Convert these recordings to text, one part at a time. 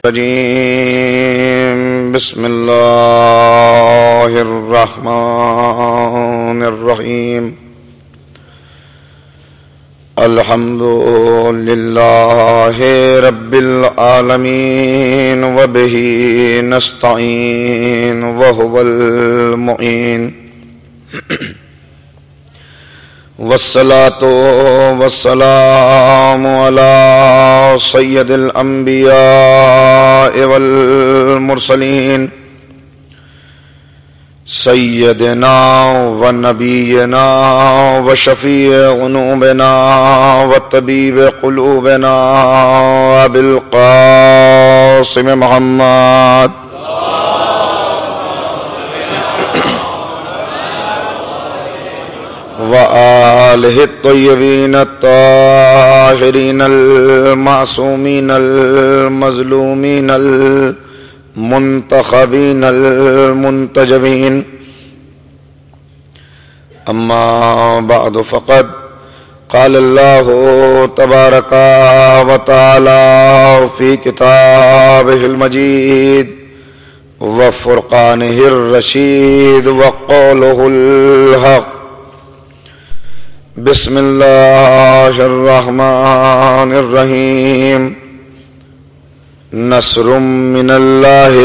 بسم اللہ الرحمن الرحیم الحمد للہ رب العالمین وبہ نستعین وہو المعین والصلاة والسلام على سید الانبیاء والمرسلین سیدنا ونبینا وشفیع ذنوبنا وطبیب قلوبنا ابی القاسم محمد وآلہ الطیبین الطاہرین المعصومین المظلومین المنتخبین المنتجبین اما بعد فقد قال اللہ تبارک وتعالی فی کتابہ المجید وفرقانہ الرشید وقولہ الحق بسم اللہ الرحمن الرحیم نصر من اللہ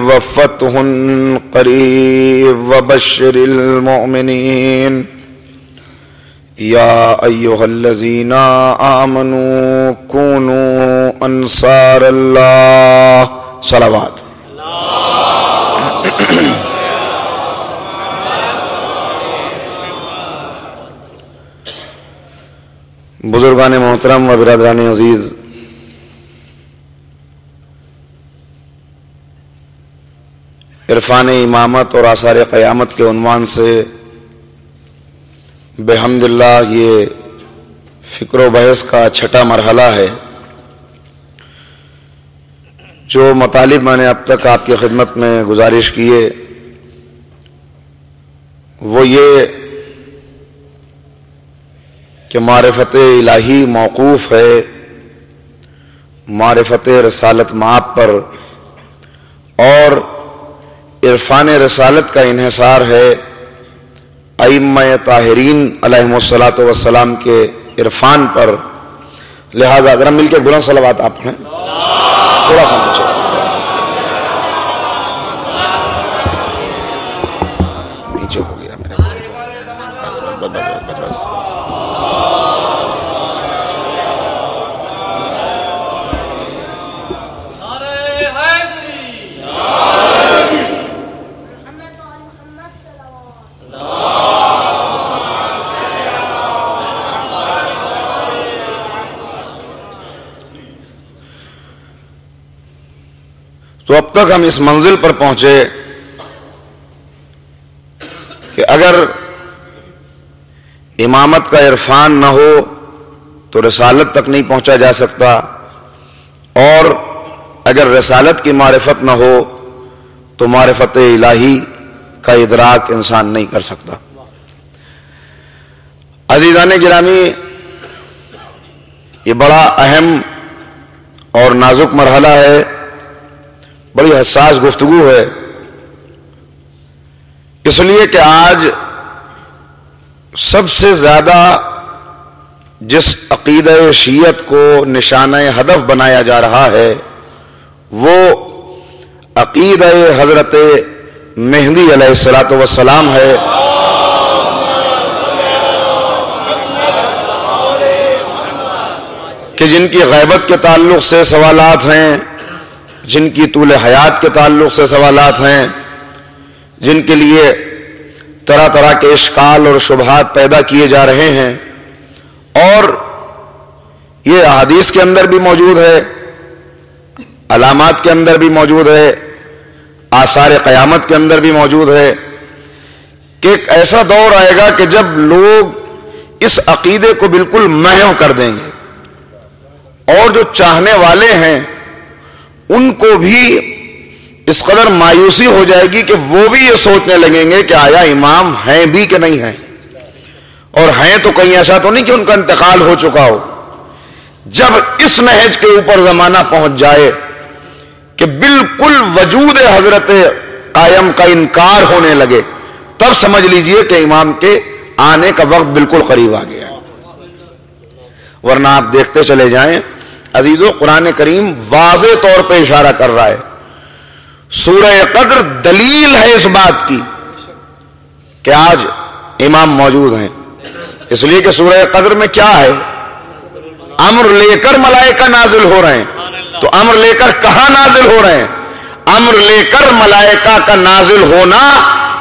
وفتح قریب وبشر المؤمنین یا ایہا الذین آمنوا کونوا انصار اللہ صلوات بزرگان محترم و برادران عزیز، عرفان امامت اور آثار قیامت کے عنوان سے بحمد اللہ یہ فکر و بحث کا چھٹا مرحلہ ہے۔ جو مطالب میں نے اب تک آپ کی خدمت میں گزارش کیے وہ یہ کہ معرفت الہی موقوف ہے معرفت رسالت مآب پر، اور عرفان رسالت کا انحصار ہے ائمہ طاہرین علیہم الصلاۃ والسلام کے عرفان پر۔ لہذا اگر ہم مل کے بلند صلوات آپ پڑھیں، تھوڑا سا پیچھے نیچے ہو گیا میرے بس تو اب تک ہم اس منزل پر پہنچے کہ اگر امامت کا عرفان نہ ہو تو رسالت تک نہیں پہنچا جا سکتا، اور اگر رسالت کی معرفت نہ ہو تو معرفت الہی کا ادراک انسان نہیں کر سکتا۔ عزیزان گرامی، یہ بڑا اہم اور نازک مرحلہ ہے، بڑی حساس گفتگو ہے، اس لیے کہ آج سب سے زیادہ جس عقیدہ شیعت کو نشانہ ہدف بنایا جا رہا ہے وہ عقیدہ حضرت مہدی علیہ الصلوۃ والسلام ہے۔ کہ جن کی غیبت کے تعلق سے سوالات ہیں، جن کی طول حیات کے تعلق سے سوالات ہیں، جن کے لیے طرح طرح کے اشکال اور شبہات پیدا کیے جا رہے ہیں، اور یہ احادیث کے اندر بھی موجود ہے، علامات کے اندر بھی موجود ہے، آثار قیامت کے اندر بھی موجود ہے کہ ایک ایسا دور آئے گا کہ جب لوگ اس عقیدے کو بالکل محو کر دیں گے، اور جو چاہنے والے ہیں ان کو بھی اس قدر مایوسی ہو جائے گی کہ وہ بھی یہ سوچنے لگیں گے کہ آیا امام ہیں بھی کہ نہیں ہیں، اور ہیں تو کہیں ایسا تو نہیں کہ ان کا انتقال ہو چکا ہو۔ جب اس نہج کے اوپر زمانہ پہنچ جائے کہ بالکل وجود حضرت قائم کا انکار ہونے لگے، تب سمجھ لیجئے کہ امام کے آنے کا وقت بالکل قریب آ گیا. ورنہ آپ دیکھتے چلے جائیں عزیزو، قرآن کریم واضح طور پہ اشارہ کر رہا ہے. سورہ قدر دلیل ہے اس بات کی کہ آج امام موجود ہیں، اس لیے کہ سورہ قدر میں کیا ہے؟ امر لے کر ملائکہ نازل ہو رہے ہیں. تو امر لے کر کہاں نازل ہو رہے ہیں؟ امر لے کر ملائکہ کا نازل ہونا،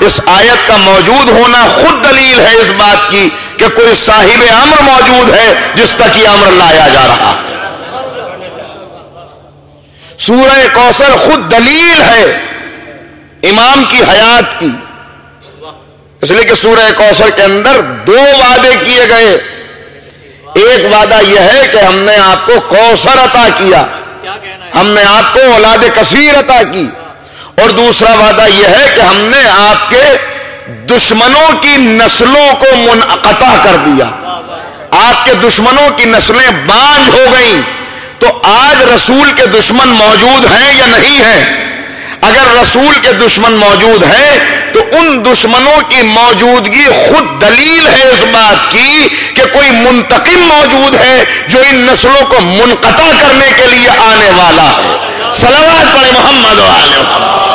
اس آیت کا موجود ہونا خود دلیل ہے اس بات کی کہ کوئی صاحب امر موجود ہے جس تک یہ امر لایا جا رہا ہے. سورہ کوثر خود دلیل ہے امام کی حیات کی، اس لیے کہ سورہ کوثر کے اندر دو وعدے کیے گئے. ایک وعدہ یہ ہے کہ ہم نے آپ کو کوثر عطا کیا، ہم نے آپ کو اولاد کثیر عطا کی، اور دوسرا وعدہ یہ ہے کہ ہم نے آپ کے دشمنوں کی نسلوں کو منقطع کر دیا، آپ کے دشمنوں کی نسلیں بانجھ ہو گئیں. تو آج رسول کے دشمن موجود ہیں یا نہیں ہیں؟ اگر رسول کے دشمن موجود ہیں تو ان دشمنوں کی موجودگی خود دلیل ہے اس بات کی کہ کوئی منتقم موجود ہے جو ان نسلوں کو منقطع کرنے کے لیے آنے والا ہے. صلوات پڑھیں محمد و آل محمد.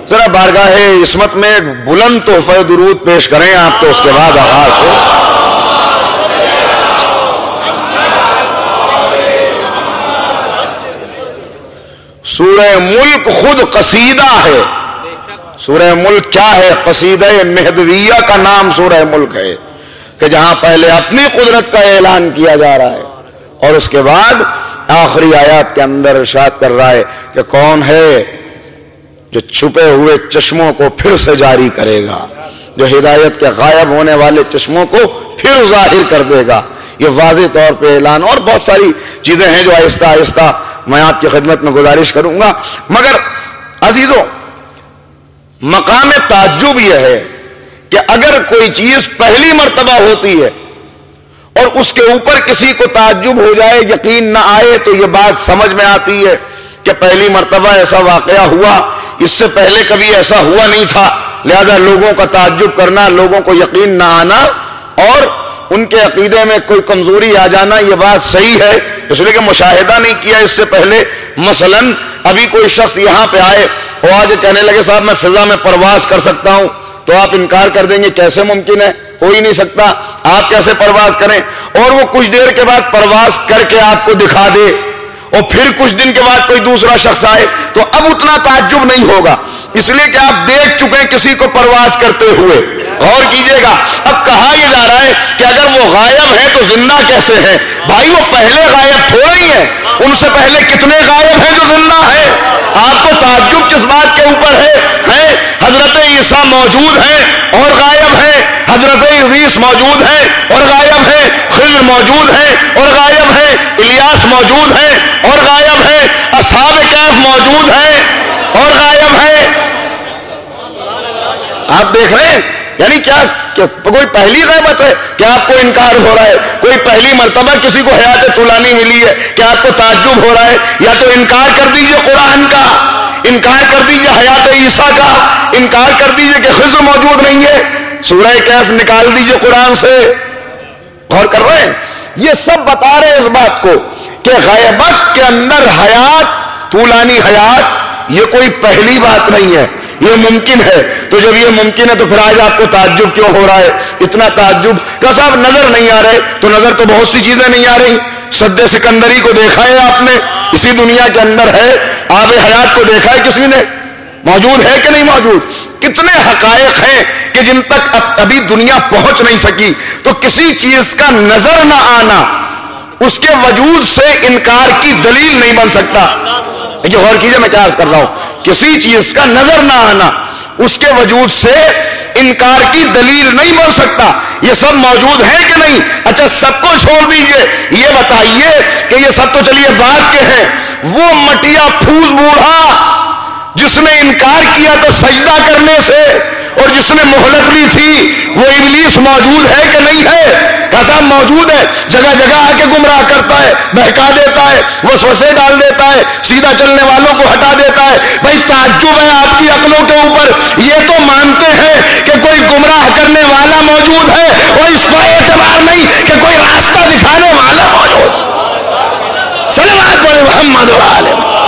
ذرا بارگاہ عصمت میں ایک بلند تحفہ درود پیش کریں آپ، تو اس کے بعد آغاز ہو. سورہ ملک خود قصیدہ ہے. سورہ ملک کیا ہے؟ قصیدہ مہدویہ کا نام سورہ ملک ہے، کہ جہاں پہلے اپنی قدرت کا اعلان کیا جا رہا ہے اور اس کے بعد آخری آیات کے اندر ارشاد کر رہا ہے کہ کون ہے جو چھپے ہوئے چشموں کو پھر سے جاری کرے گا، جو ہدایت کے غائب ہونے والے چشموں کو پھر ظاہر کر دے گا. یہ واضح طور پہ اعلان، اور بہت ساری چیزیں ہیں جو آہستہ آہستہ میں آپ کی خدمت میں گزارش کروں گا. مگر عزیزو، مقام تعجب یہ ہے کہ اگر کوئی چیز پہلی مرتبہ ہوتی ہے اور اس کے اوپر کسی کو تعجب ہو جائے، یقین نہ آئے، تو یہ بات سمجھ میں آتی ہے کہ پہلی مرتبہ ایسا واقعہ ہوا، اس سے پہلے کبھی ایسا ہوا نہیں تھا، لہذا لوگوں کا تعجب کرنا، لوگوں کو یقین نہ آنا اور ان کے عقیدے میں کوئی کمزوری آ جانا، یہ بات صحیح ہے، اس لیے کہ مشاہدہ نہیں کیا اس سے پہلے. مثلا ابھی کوئی شخص یہاں پہ آئے اور آج کہنے لگے صاحب میں فضا میں پرواز کر سکتا ہوں، تو آپ انکار کر دیں گے کیسے ممکن ہے؟ ہو ہی نہیں سکتا، آپ کیسے پرواز کریں؟ اور وہ کچھ دیر کے بعد پرواز کر کے آپ کو دکھا دے، اور پھر کچھ دن کے بعد کوئی دوسرا شخص آئے، تو اب اتنا تعجب نہیں ہوگا، اس لیے کہ آپ دیکھ چکے ہیں کسی کو پرواز کرتے ہوئے. غور کیجئے گا، اب کہا یہ جا رہا ہے کہ اگر وہ غائب ہے تو زندہ کیسے ہیں؟ بھائی وہ پہلے غائب تھوڑے ہی ہیں، ان سے پہلے کتنے غائب ہیں جو زندہ ہیں؟ آپ کو تعجب کس بات کے اوپر ہے؟ حضرت عیسیٰ موجود ہیں اور غائب ہیں، حضرت ادریس موجود ہیں اور غائب ہیں، خضر موجود ہیں اور غائب ہیں، الیاس موجود ہیں اور غائب ہیں، اصحاب کہف موجود ہیں اور غائب ہیں. آپ دیکھ رہے ہیں یعنی کیا کوئی پہلی غیبت ہے کہ آپ کو انکار ہو رہا ہے؟ کوئی پہلی مرتبہ کسی کو حیات طولانی ملی ہے کہ آپ کو تعجب ہو رہا ہے؟ یا تو انکار کر دیجئے قرآن کا، انکار کر دیجئے حیات عیسیٰ کا، انکار کر دیجئے کہ خضر موجود نہیں ہے، سورہ کہف نکال دیجئے قرآن سے. غور کر رہے ہیں؟ یہ سب بتا رہے ہیں اس بات کو کہ غیبت کے اندر حیات، طولانی حیات، یہ کوئی پہلی بات نہیں ہے، یہ ممکن ہے. تو جب یہ ممکن ہے تو پھر آج آپ کو تعجب کیوں ہو رہا ہے؟ اتنا تعجب کہ صاحب نظر نہیں آ رہے، تو نظر تو بہت سی چیزیں نہیں آ رہی. سد سکندری کو دیکھا ہے آپ نے؟ اسی دنیا کے اندر ہے. آب حیات کو دیکھا ہے کسی نے؟ موجود ہے کہ نہیں موجود؟ کتنے حقائق ہیں کہ جن تک ابھی دنیا پہنچ نہیں سکی. تو کسی چیز کا نظر نہ آنا اس کے وجود سے انکار کی دلیل نہیں بن سکتا. یہ غور کیجئے میں کیا عرض کر رہا ہوں، کسی چیز کا نظر نہ آنا اس کے وجود سے انکار کی دلیل نہیں بن سکتا. یہ سب موجود ہے کہ نہیں؟ اچھا سب کو چھوڑ دیجئے، یہ بتائیے کہ یہ سب تو چلیے بات کے ہیں، وہ مٹیا پھوس بوڑھا جس نے انکار کیا تو سجدہ کرنے سے، اور جس نے مہلت لی تھی وہ ابلیس موجود ہے کہ نہیں ہے؟ کہا موجود ہے، جگہ جگہ آ کے گمراہ کرتا ہے، بہکا دیتا ہے، وسوسے ڈال دیتا ہے، سیدھا چلنے والوں کو ہٹا دیتا ہے۔ بھائی تعجب ہے آپ کی عقلوں کے اوپر، یہ تو مانتے ہیں کہ کوئی گمراہ کرنے والا موجود ہے اور اس پر اعتبار نہیں کہ کوئی راستہ دکھانے والا موجود ہے۔ صلوات پڑھے محمد و آلہ محمد۔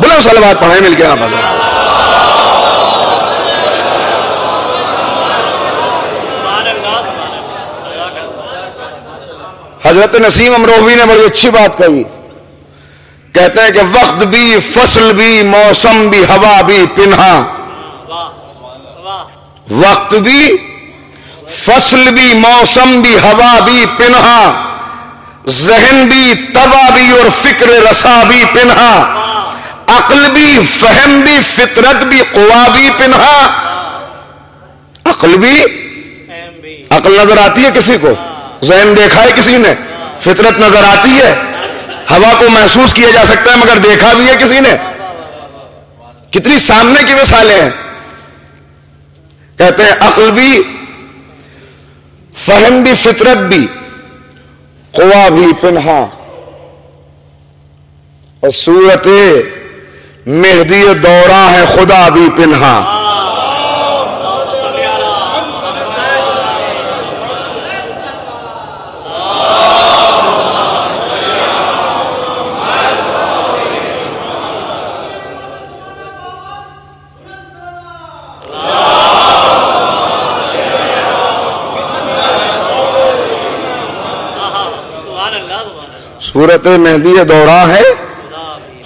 بلو صلوات پڑھیں مل کے آپ حضرت۔ حضرت نسیم امروہوی نے بڑی اچھی بات کہی، کہتے ہیں کہ وقت بھی، فصل بھی، موسم بھی، ہوا بھی، پنہا۔ وقت بھی، فصل بھی، موسم بھی، ہوا بھی، پنہا۔ ذہن بھی، طبع بھی اور فکر رسا بھی پنہا۔ عقل بھی، فہم بھی، فطرت بھی، قوا بھی پنہا۔ عقل بھی، عقل نظر آتی ہے کسی کو؟ ذہن دیکھا ہے کسی نے؟ فطرت نظر آتی ہے؟ ہوا کو محسوس کیا جا سکتا ہے مگر دیکھا بھی ہے کسی نے؟ کتنی سامنے کی مثالیں ہیں۔ کہتے ہیں عقل بھی، فہم بھی، فطرت بھی، قوا بھی پنہا، اور صورت مہدی دورہ ہے خدا بھی پنہا۔ صورت مہدی دورہ ہے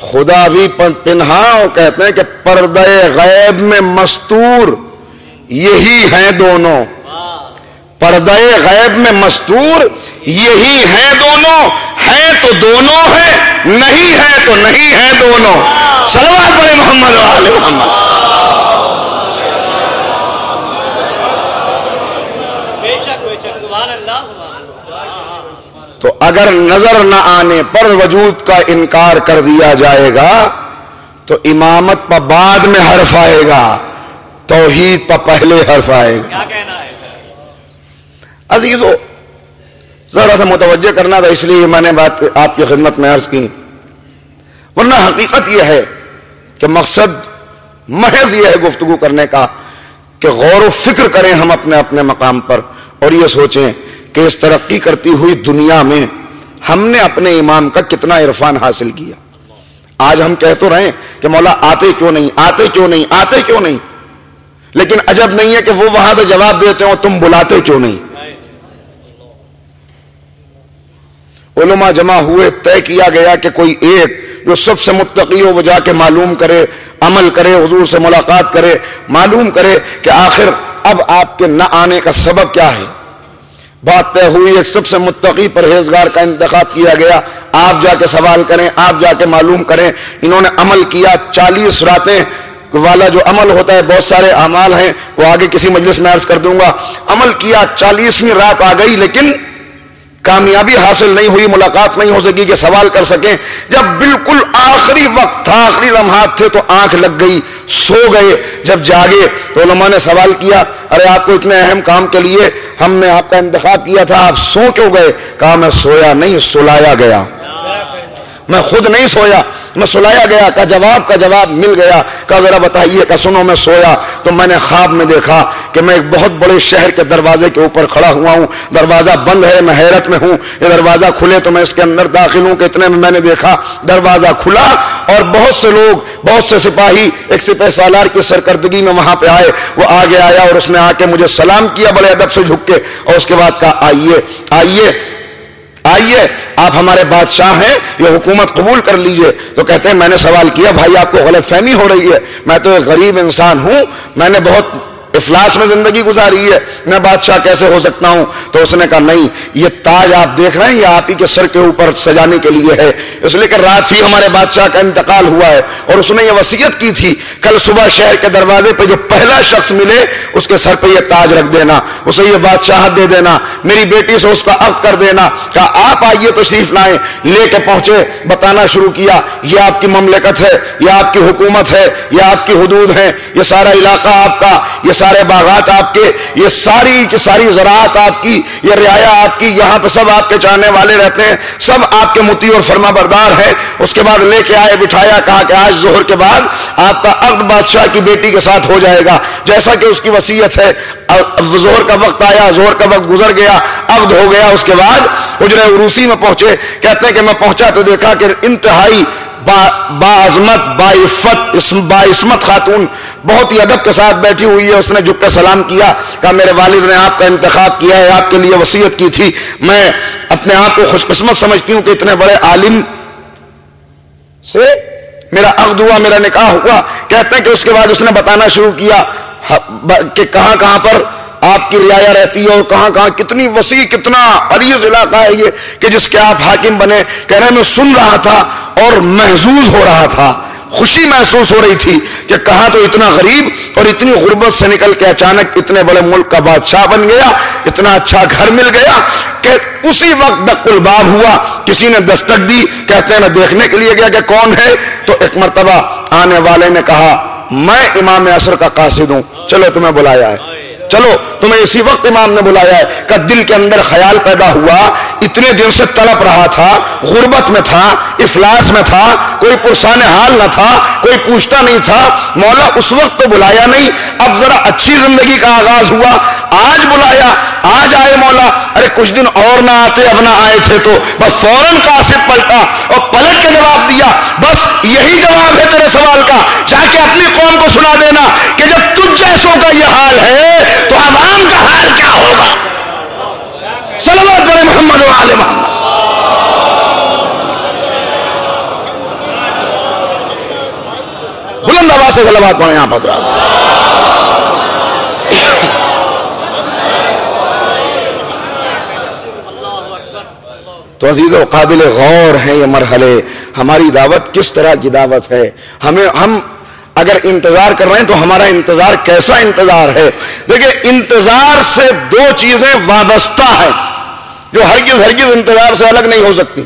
خدا بھی پنہا، اور کہتے ہیں کہ پردہ غیب میں مستور یہی ہیں دونوں۔ پردہ غیب میں مستور یہی ہیں دونوں، ہیں تو دونوں ہیں، نہیں ہیں تو نہیں ہیں دونوں۔ صلوات پڑھیں محمد و آل محمد۔ تو اگر نظر نہ آنے پر وجود کا انکار کر دیا جائے گا تو امامت پر بعد میں حرف آئے گا، توحید پر پہلے حرف آئے گا۔ کیا کہنا ہے عزیزو؟ ذرا سا متوجہ کرنا تھا، اس لیے میں نے بات آپ کی خدمت میں عرض کی، ورنہ حقیقت یہ ہے کہ مقصد محض یہ ہے گفتگو کرنے کا کہ غور و فکر کریں ہم اپنے اپنے مقام پر، اور یہ سوچیں کہ اس ترقی کرتی ہوئی دنیا میں ہم نے اپنے امام کا کتنا عرفان حاصل کیا۔ آج ہم کہہ تو رہے ہیں کہ مولا آتے کیوں نہیں، آتے کیوں نہیں، آتے کیوں نہیں، لیکن عجب نہیں ہے کہ وہ وہاں سے جواب دیتے ہو تم بلاتے کیوں نہیں۔ علماء جمع ہوئے، طے کیا گیا کہ کوئی ایک جو سب سے متقی ہو وہ جا کے معلوم کرے، عمل کرے، حضور سے ملاقات کرے، معلوم کرے کہ آخر اب آپ کے نہ آنے کا سبب کیا ہے۔ بات طے ہوئی، ایک سب سے متقی پرہیزگار کا انتخاب کیا گیا، آپ جا کے سوال کریں، آپ جا کے معلوم کریں۔ انہوں نے عمل کیا، 40 راتیں والا جو عمل ہوتا ہے، بہت سارے اعمال ہیں وہ آگے کسی مجلس میں عرض کر دوں گا۔ عمل کیا، 40ویں رات آ گئی لیکن کامیابی حاصل نہیں ہوئی، ملاقات نہیں ہو سکی کہ سوال کر سکیں۔ جب بالکل آخری وقت تھا، آخری لمحات تھے تو آنکھ لگ گئی، سو گئے۔ جب جاگے تو علماء نے سوال کیا، ارے آپ کو اتنے اہم کام کے لیے ہم نے آپ کا انتخاب کیا تھا، آپ سو کیوں گئے؟ کہا میں سویا نہیں، سلایا گیا، میں خود نہیں سویا، میں سلایا گیا۔ کا جواب مل گیا۔ کہا ذرا بتائیے، کہ سنو میں سویا تو میں نے خواب میں دیکھا کہ میں ایک بہت بڑے شہر کے دروازے کے اوپر کھڑا ہوا ہوں، دروازہ بند ہے، میں حیرت میں ہوں، یہ دروازہ کھلے تو میں اس کے اندر داخل ہوں کہ اتنے میں نے دیکھا دروازہ کھلا اور بہت سے لوگ، بہت سے سپاہی ایک سپہ سالار کی سرکردگی میں وہاں پہ آئے۔ وہ آگے آیا اور اس نے آ کے مجھے سلام کیا بڑے ادب سے جھک کے، اور اس کے بعد کہا آئیے آئیے آئیے، آپ ہمارے بادشاہ ہیں، یہ حکومت قبول کر لیجئے۔ تو کہتے ہیں میں نے سوال کیا، بھائی آپ کو غلط فہمی ہو رہی ہے، میں تو ایک غریب انسان ہوں، میں نے بہت افلاس میں زندگی گزاری ہے، میں بادشاہ کیسے ہو سکتا ہوں؟ تو اس نے کہا نہیں، یہ تاج آپ دیکھ رہے ہیں یہ آپ ہی کے سر کے اوپر سجانے کے لیے ہے، اس لیے کہ رات ہی ہمارے بادشاہ کا انتقال ہوا ہے اور اس نے یہ وصیت کی تھی کل صبح شہر کے دروازے پہ جو پہلا شخص ملے اس کے سر پہ یہ تاج رکھ دینا، اسے یہ بادشاہت دے دینا، میری بیٹی سے اس کا عقد کر دینا۔ کہا آپ آئیے تشریف لائیں، لے کے پہنچے، بتانا شروع کیا یہ آپ کی مملکت ہے، یہ آپ کی حکومت ہے، یہ آپ کی حدود ہیں، یہ سارا علاقہ آپ کا، یہ سارے باغات آپ کے، یہ ساری کی ساری زراعت آپ کی، یہ رعایا آپ کی، یہاں پہ سب آپ کے چاہنے والے رہتے ہیں، سب آپ کے مطیع اور فرما بردار ہیں۔ اس کے بعد لے کے آئے، بٹھایا، کہا کہ آج ظہر کے بعد آپ کا عقد بادشاہ کی بیٹی کے ساتھ ہو جائے گا جیسا کہ اس کی وصیت ہے۔ ظہر کا وقت آیا، ظہر کا وقت گزر گیا، عقد ہو گیا۔ اس کے بعد حجرہ عروسی میں پہنچے، کہتے ہیں کہ میں پہنچا تو دیکھا کہ انتہائی باعظمت، باعصمت خاتون بہت ہی ادب کے ساتھ بیٹھی ہوئی ہے۔ اس نے جھک کے سلام کیا، کہا میرے والد نے آپ کا انتخاب کیا ہے، آپ کے لیے وصیت کی تھی، میں اپنے آپ کو خوش قسمت سمجھتی ہوں کہ اتنے بڑے عالم سے میرا عقد ہوا، میرا نکاح ہوا۔ کہتے ہیں کہ اس کے بعد اس نے بتانا شروع کیا کہ کہاں کہاں پر آپ کی رعایا رہتی ہے اور کہاں کہاں، کتنی وسیع کتنا عریض علاقہ ہے یہ کہ جس کے آپ حاکم بنے۔ کہہ رہے میں سن رہا تھا اور محظوظ ہو رہا تھا، خوشی محسوس ہو رہی تھی کہ کہاں تو اتنا غریب اور اتنی غربت سے نکل کے اچانک اتنے بڑے ملک کا بادشاہ بن گیا، اتنا اچھا گھر مل گیا کہ اسی وقت دق الباب ہوا، کسی نے دستک دی۔ کہتے ہیں میں دیکھنے کے لیے گیا کہ کون ہے، تو ایک مرتبہ آنے والے نے کہا میں امام عصر کا قاصد ہوں، چلو تمہیں بلایا ہے، چلو تمہیں اسی وقت امام نے بلایا ہے۔ کہ دل کے اندر خیال پیدا ہوا، اتنے دن سے تڑپ رہا تھا، غربت میں تھا، افلاس میں تھا، کوئی پرسان حال نہ تھا، کوئی پوچھتا نہیں تھا، مولا اس وقت تو بلایا نہیں، اب ذرا اچھی زندگی کا آغاز ہوا، آج بلایا، آج آئے مولا، ارے کچھ دن اور نہ آتے، اب نہ آئے تھے تو بس فوراً قاصد پلٹا اور پلٹ کے جواب دیا، بس یہی جواب ہے تیرے سوال کا، جا کے اپنی قوم کو سنا دینا کہ جب تجھ جیسوں کا یہ حال ہے تو عوام کا حال کیا ہوگا۔ صلوات بڑے محمد و آل محمد۔ بلند آواز سے صلوات پڑھیں آپ حضرات۔ تو عزیز و قابل غور ہیں یہ مرحلے، ہماری دعوت کس طرح کی دعوت ہے، ہم اگر انتظار کر رہے ہیں تو ہمارا انتظار کیسا انتظار ہے۔ دیکھیں انتظار سے دو چیزیں وابستہ ہیں جو ہرگز انتظار سے الگ نہیں ہو سکتی۔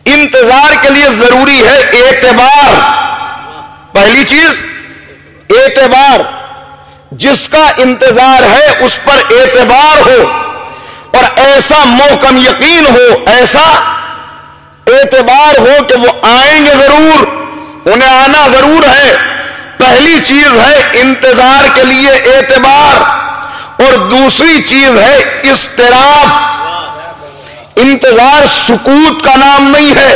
انتظار کے لیے ضروری ہے اعتبار، پہلی چیز اعتبار، جس کا انتظار ہے اس پر اعتبار ہو اور ایسا محکم یقین ہو، ایسا اعتبار ہو کہ وہ آئیں گے ضرور، انہیں آنا ضرور ہے۔ پہلی چیز ہے انتظار کے لیے اعتبار، اور دوسری چیز ہے اضطراب۔ انتظار سکوت کا نام نہیں ہے،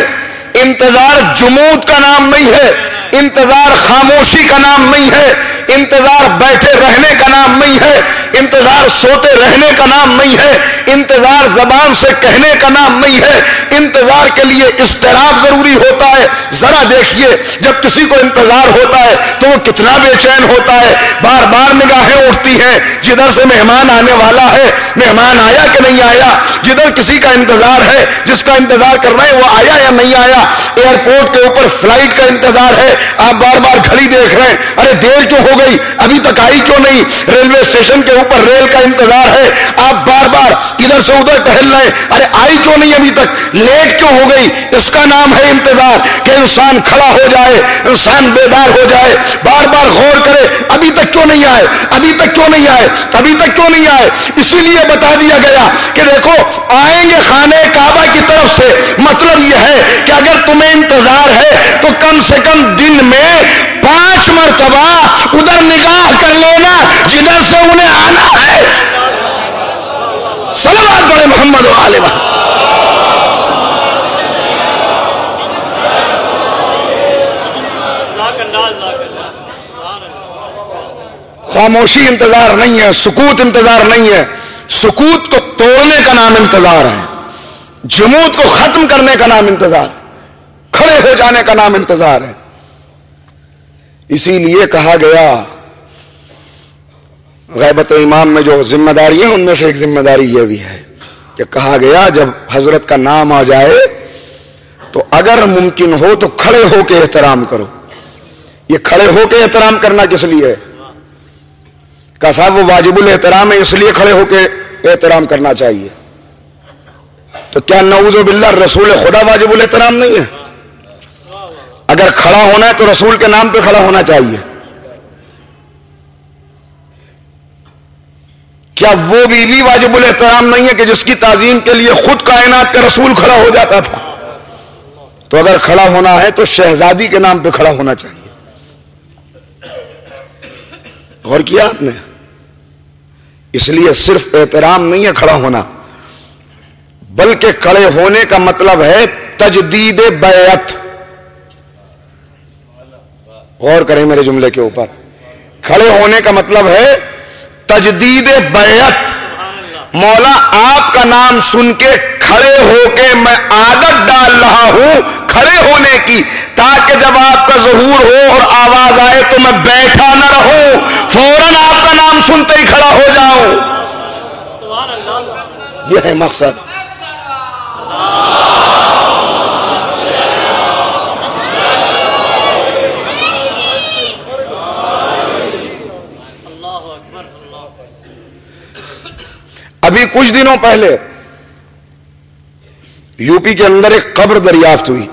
انتظار جمود کا نام نہیں ہے، انتظار خاموشی کا نام نہیں ہے، انتظار بیٹھے رہنے کا نام نہیں ہے، انتظار سوتے رہنے کا نام نہیں ہے، انتظار زبان سے کہنے کا نام نہیں ہے۔ انتظار کے لیے اضطراب ضروری ہوتا ہے۔ ذرا دیکھیے جب کسی کو انتظار ہوتا ہے تو وہ کتنا بے چین ہوتا ہے، بار بار نگاہیں اٹھتی ہیں، جدھر سے مہمان آنے والا ہے مہمان آیا کہ نہیں آیا، جدھر کسی کا انتظار ہے جس کا انتظار کر رہے ہیں وہ آیا یا نہیں آیا، ایئرپورٹ کے اوپر فلائٹ کا انتظار ہے، آپ بار بار گھڑی دیکھ رہے ہیں، ارے دیر کیوں ہو گئی، ابھی تک آئی کیوں نہیں، ریلوے اسٹیشن کے اوپر ریل کا انتظار ہے، آپ بار بار ادھر سے ادھر ٹہل رہے ہیں، ارے آئی کیوں نہیں ابھی تک، لیٹ کیوں ہو گئی، اس کا نام ہے انتظار۔ کہ انسان کھڑا ہو جائے، انسان بیدار ہو جائے، بار بار غور کرے ابھی تک کیوں نہیں آئے، ابھی تک کیوں نہیں آئے، ابھی تک کیوں نہیں آئے۔ اسی لیے بتا دیا گیا کہ دیکھو آئیں گے خانہ کعبہ کی طرف سے، مطلب یہ ہے کہ اگر تمہیں انتظار ہے تو کم سے کم دن میں 5 مرتبہ ادھر نگاہ کر لینا جدھر سے انہیں آنا ہے۔ صلوات پڑھیں محمد و آل محمد۔ خاموشی انتظار نہیں ہے، سکوت انتظار نہیں ہے، سکوت کو توڑنے کا نام انتظار ہے، جمود کو ختم کرنے کا نام انتظار، کھڑے ہو جانے کا نام انتظار ہے۔ اسی لیے کہا گیا غیبت امام میں جو ذمہ داری ہیں ان میں سے ایک ذمہ داری یہ بھی ہے کہ کہا گیا جب حضرت کا نام آ جائے تو اگر ممکن ہو تو کھڑے ہو کے احترام کرو. یہ کھڑے ہو کے احترام کرنا کس لیے ہے؟ کہ صاحب وہ واجب الاحترام ہے اس لیے کھڑے ہو کے احترام کرنا چاہیے. تو کیا نعوذ باللہ رسول خدا واجب الاحترام نہیں ہے؟ اگر کھڑا ہونا ہے تو رسول کے نام پہ کھڑا ہونا چاہیے. کیا وہ بھی واجب الاحترام نہیں ہے کہ جس کی تعظیم کے لیے خود کائنات کا رسول کھڑا ہو جاتا تھا؟ تو اگر کھڑا ہونا ہے تو شہزادی کے نام پہ کھڑا ہونا چاہیے. غور کیا آپ نے؟ اس لیے صرف احترام نہیں ہے کھڑا ہونا، بلکہ کھڑے ہونے کا مطلب ہے تجدید بیعت. غور کریں میرے جملے کے اوپر. کھڑے ہونے کا مطلب ہے تجدید بیعت. مولا آپ کا نام سن کے کھڑے ہو کے میں عادت ڈال رہا ہوں کھڑے ہونے کی، تاکہ جب آپ کا ظہور ہو اور آواز آئے تو میں بیٹھا نہ رہوں، فوراً آپ کا نام سنتے ہی کھڑا ہو جاؤں. یہ ہے مقصد. ابھی کچھ دنوں پہلے یو پی کے اندر ایک قبر دریافت ہوئی.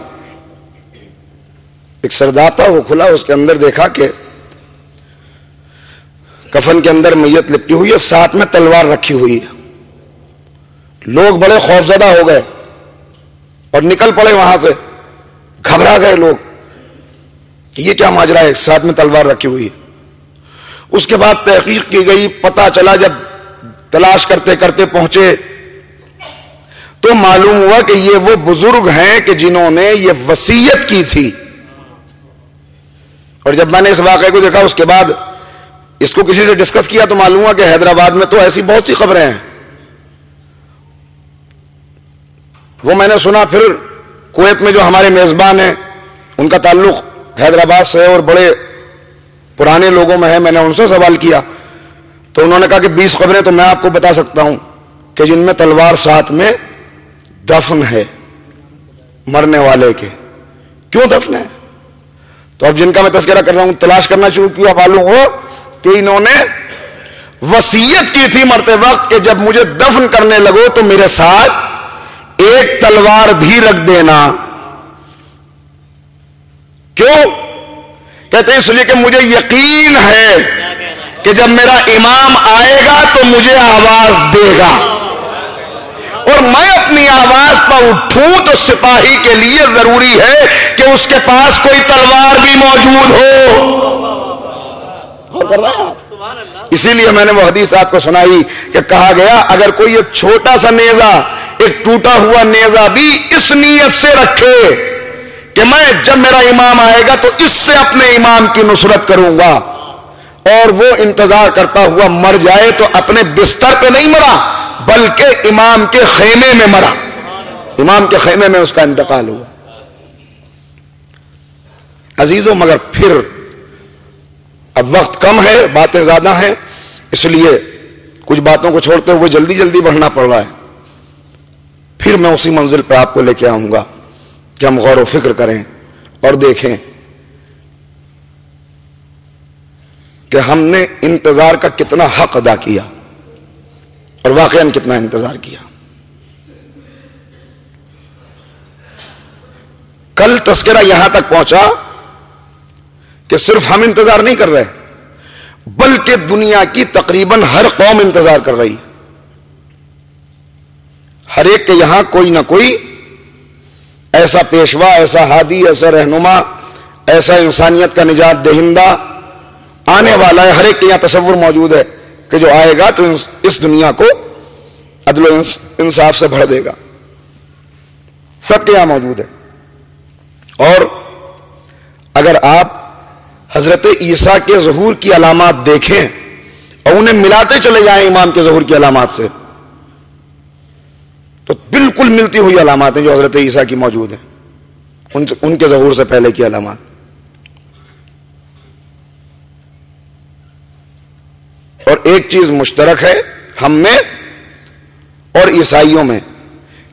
ایک سرداب تھا، وہ کھلا، اس کے اندر دیکھا کہ کفن کے اندر میت لپٹی ہوئی ہے، ساتھ میں تلوار رکھی ہوئی ہے. لوگ بڑے خوفزدہ ہو گئے اور نکل پڑے وہاں سے، گھبرا گئے لوگ کہ یہ کیا ماجرا ہے، ساتھ میں تلوار رکھی ہوئی ہے. اس کے بعد تحقیق کی گئی، پتہ چلا، جب تلاش کرتے کرتے پہنچے تو معلوم ہوا کہ یہ وہ بزرگ ہیں کہ جنہوں نے یہ وصیت کی تھی. اور جب میں نے اس واقعے کو دیکھا اس کے بعد اس کو کسی سے ڈسکس کیا تو معلوم ہوا کہ حیدرآباد میں تو ایسی بہت سی خبریں ہیں. وہ میں نے سنا پھر کویت میں جو ہمارے میزبان ہیں ان کا تعلق حیدرآباد سے اور بڑے پرانے لوگوں میں ہے. میں نے ان سے سوال کیا تو انہوں نے کہا کہ 20 خبریں تو میں آپ کو بتا سکتا ہوں کہ جن میں تلوار ساتھ میں دفن ہے مرنے والے کے. کیوں دفن ہے؟ تو اب جن کا میں تذکرہ کر رہا ہوں تلاش کرنا شروع کیا، معلوم ہو کہ انہوں نے وصیت کی تھی مرتے وقت کہ جب مجھے دفن کرنے لگو تو میرے ساتھ ایک تلوار بھی رکھ دینا. کیوں؟ کہتے ہیں اس لیے کہ مجھے یقین ہے کہ جب میرا امام آئے گا تو مجھے آواز دے گا اور میں اپنی آواز پر اٹھوں تو سپاہی کے لیے ضروری ہے کہ اس کے پاس کوئی تلوار بھی موجود ہو. اسی لیے میں نے وہ حدیث آپ کو سنائی کہ کہا گیا اگر کوئی ایک چھوٹا سا نیزہ، ایک ٹوٹا ہوا نیزہ بھی اس نیت سے رکھے کہ میں جب میرا امام آئے گا تو اس سے اپنے امام کی نصرت کروں گا، اور وہ انتظار کرتا ہوا مر جائے تو اپنے بستر پہ نہیں مرا بلکہ امام کے خیمے میں مرا. امام کے خیمے میں اس کا انتقال ہوا. عزیزوں مگر پھر اب وقت کم ہے، باتیں زیادہ ہیں، اس لیے کچھ باتوں کو چھوڑتے ہوئے جلدی جلدی بڑھنا پڑ رہا ہے. پھر میں اسی منزل پہ آپ کو لے کے آؤں گا کہ ہم غور و فکر کریں اور دیکھیں کہ ہم نے انتظار کا کتنا حق ادا کیا اور واقعاً کتنا انتظار کیا. کل تذکرہ یہاں تک پہنچا کہ صرف ہم انتظار نہیں کر رہے بلکہ دنیا کی تقریباً ہر قوم انتظار کر رہی ہے. ہر ایک کے یہاں کوئی نہ کوئی ایسا پیشوا، ایسا ہادی، ایسا رہنما، ایسا انسانیت کا نجات دہندہ آنے والا ہے. ہر ایک کے یہاں تصور موجود ہے کہ جو آئے گا تو اس دنیا کو عدل و انصاف سے بھر دے گا. سب کے یہاں موجود ہے. اور اگر آپ حضرت عیسیٰ کے ظہور کی علامات دیکھیں اور انہیں ملاتے چلے جائیں امام کے ظہور کی علامات سے تو بالکل ملتی ہوئی علامات ہیں جو حضرت عیسیٰ کی موجود ہیں ان کے ظہور سے پہلے کی علامات. اور ایک چیز مشترک ہے ہم میں اور عیسائیوں میں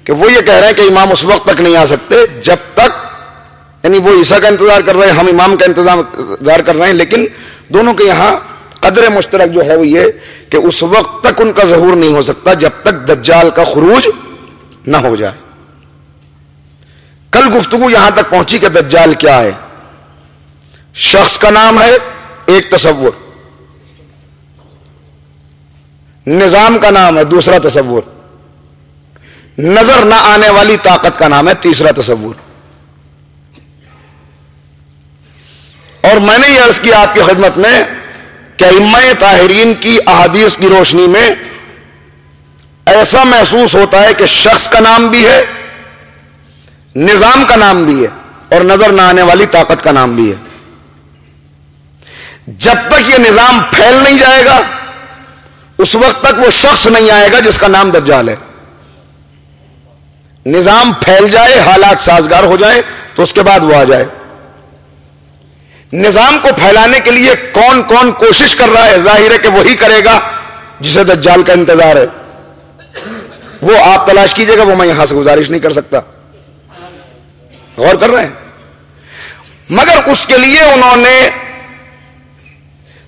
کہ وہ یہ کہہ رہے ہیں کہ امام اس وقت تک نہیں آ سکتے جب تک، یعنی وہ عیسیٰ کا انتظار کر رہے ہیں، ہم امام کا انتظار کر رہے ہیں، لیکن دونوں کے یہاں قدر مشترک جو ہے وہ یہ کہ اس وقت تک ان کا ظہور نہیں ہو سکتا جب تک دجال کا خروج نہ ہو جائے۔ کل گفتگو یہاں تک پہنچی کہ دجال کیا ہے؟ شخص کا نام ہے، ایک تصور، نظام کا نام ہے، دوسرا تصور، نظر نہ آنے والی طاقت کا نام ہے، تیسرا تصور۔ اور میں نے یہ عرض کیا آپ کی خدمت میں کہ ائمہ طاہرین کی احادیث کی روشنی میں ایسا محسوس ہوتا ہے کہ شخص کا نام بھی ہے، نظام کا نام بھی ہے، اور نظر نہ آنے والی طاقت کا نام بھی ہے۔ جب تک یہ نظام پھیل نہیں جائے گا اس وقت تک وہ شخص نہیں آئے گا جس کا نام دجال ہے۔ نظام پھیل جائے، حالات سازگار ہو جائیں تو اس کے بعد وہ آ جائے۔ نظام کو پھیلانے کے لیے کون کون کوشش کر رہا ہے؟ ظاہر ہے کہ وہی کرے گا جسے دجال کا انتظار ہے۔ وہ آپ تلاش کیجئے گا، وہ میں یہاں سے گزارش نہیں کر سکتا۔ غور کر رہے ہیں؟ مگر اس کے لیے انہوں نے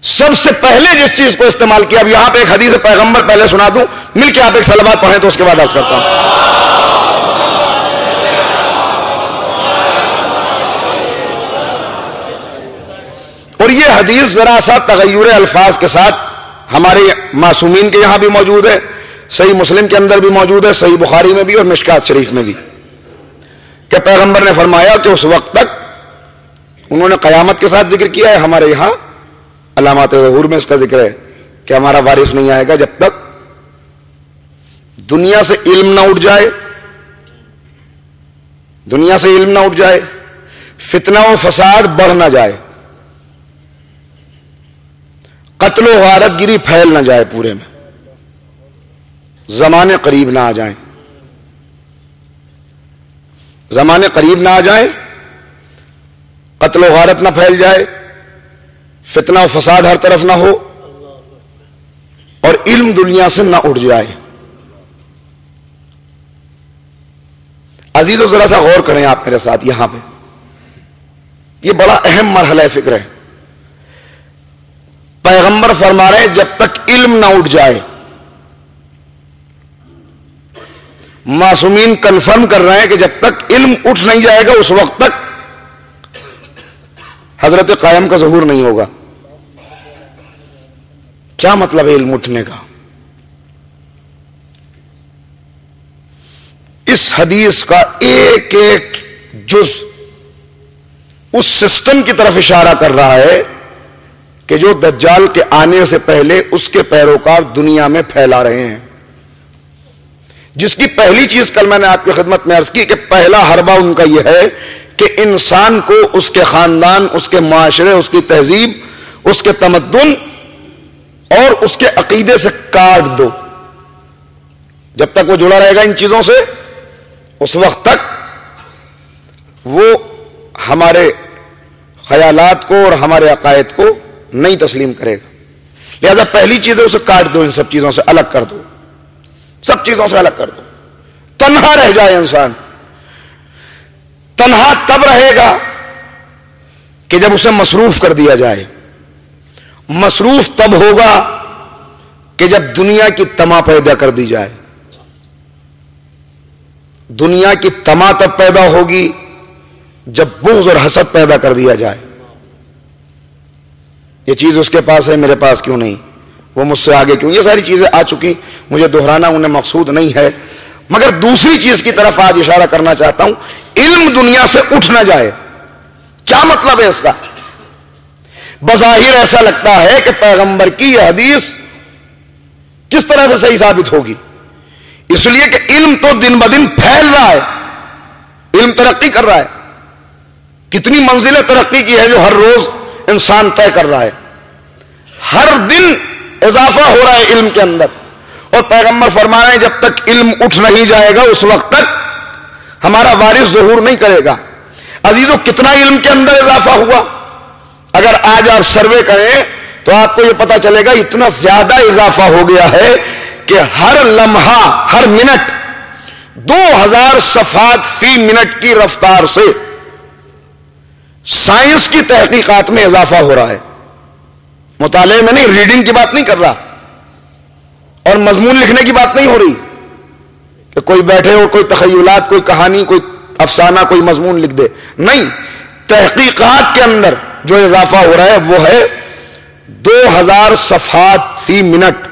سب سے پہلے جس چیز کو استعمال کیا، اب یہاں پہ ایک حدیث پیغمبر پہلے سنا دوں، مل کے آپ ایک صلوات پڑھیں تو اس کے بعد عرض کرتا ہوں۔ اور یہ حدیث ذرا سا تغیر الفاظ کے ساتھ ہمارے معصومین کے یہاں بھی موجود ہے، صحیح مسلم کے اندر بھی موجود ہے، صحیح بخاری میں بھی اور مشکات شریف میں بھی، کہ پیغمبر نے فرمایا کہ اس وقت تک انہوں نے قیامت کے ساتھ ذکر کیا ہے، ہمارے یہاں علامات ظہور میں اس کا ذکر ہے کہ ہمارا وارث نہیں آئے گا جب تک دنیا سے علم نہ اٹھ جائے، دنیا سے علم نہ اٹھ جائے، فتنہ و فساد بڑھ نہ جائے، قتل و غارت گری پھیل نہ جائے پورے میں، زمانے قریب نہ آ جائیں، زمانے قریب نہ آ جائیں، قتل و غارت نہ پھیل جائے، فتنہ و فساد ہر طرف نہ ہو، اور علم دنیا سے نہ اٹھ جائے۔ عزیزو ذرا سا غور کریں آپ میرے ساتھ یہاں پہ، یہ بڑا اہم مرحلہ فکر ہے۔ پیغمبر فرما رہے ہیں جب تک علم نہ اٹھ جائے، معصومین کنفرم کر رہے ہیں کہ جب تک علم اٹھ نہیں جائے گا اس وقت تک حضرت قائم کا ظہور نہیں ہوگا۔ کیا مطلب ہے علم اٹھنے کا؟ اس حدیث کا ایک ایک جز اس سسٹم کی طرف اشارہ کر رہا ہے کہ جو دجال کے آنے سے پہلے اس کے پیروکار دنیا میں پھیلا رہے ہیں، جس کی پہلی چیز کل میں نے آپ کی خدمت میں عرض کی کہ پہلا حربہ ان کا یہ ہے کہ انسان کو اس کے خاندان، اس کے معاشرے، اس کی تہذیب، اس کے تمدن اور اس کے عقیدے سے کاٹ دو۔ جب تک وہ جڑا رہے گا ان چیزوں سے اس وقت تک وہ ہمارے خیالات کو اور ہمارے عقائد کو نہیں تسلیم کرے گا۔ لہذا پہلی چیز ہے اسے کاٹ دو، ان سب چیزوں سے الگ کر دو، سب چیزوں سے الگ کر دو، تنہا رہ جائے انسان۔ تنہا تب رہے گا کہ جب اسے مصروف کر دیا جائے، مصروف تب ہوگا کہ جب دنیا کی طمع پیدا کر دی جائے۔ دنیا کی طمع تب پیدا ہوگی جب بغض اور حسد پیدا کر دیا جائے۔ یہ چیز اس کے پاس ہے، میرے پاس کیوں نہیں، وہ مجھ سے آگے کیوں، یہ ساری چیزیں آ چکی، مجھے دہرانا انہیں مقصود نہیں ہے۔ مگر دوسری چیز کی طرف آج اشارہ کرنا چاہتا ہوں، علم دنیا سے اٹھ نہ جائے۔ کیا مطلب ہے اس کا؟ بظاہر ایسا لگتا ہے کہ پیغمبر کی یہ حدیث کس طرح سے صحیح ثابت ہوگی؟ اس لیے کہ علم تو دن بدن پھیل رہا ہے، علم ترقی کر رہا ہے، کتنی منزلیں ترقی کی ہے جو ہر روز انسان طے کر رہا ہے، ہر دن اضافہ ہو رہا ہے علم کے اندر، اور پیغمبر فرما رہے ہیں جب تک علم اٹھ نہیں جائے گا اس وقت تک ہمارا وارث ظہور نہیں کرے گا۔ عزیزو کتنا علم کے اندر اضافہ ہوا؟ اگر آج آپ سروے کریں تو آپ کو یہ پتا چلے گا اتنا زیادہ اضافہ ہو گیا ہے کہ ہر لمحہ ہر منٹ 2000 صفحات فی منٹ کی رفتار سے سائنس کی تحقیقات میں اضافہ ہو رہا ہے. مطالعے میں نہیں، ریڈنگ کی بات نہیں کر رہا اور مضمون لکھنے کی بات نہیں ہو رہی کہ کوئی بیٹھے اور کوئی تخیلات، کوئی کہانی، کوئی افسانہ، کوئی مضمون لکھ دے. نہیں، تحقیقات کے اندر جو اضافہ ہو رہا ہے وہ ہے 2000 صفحات فی منٹ،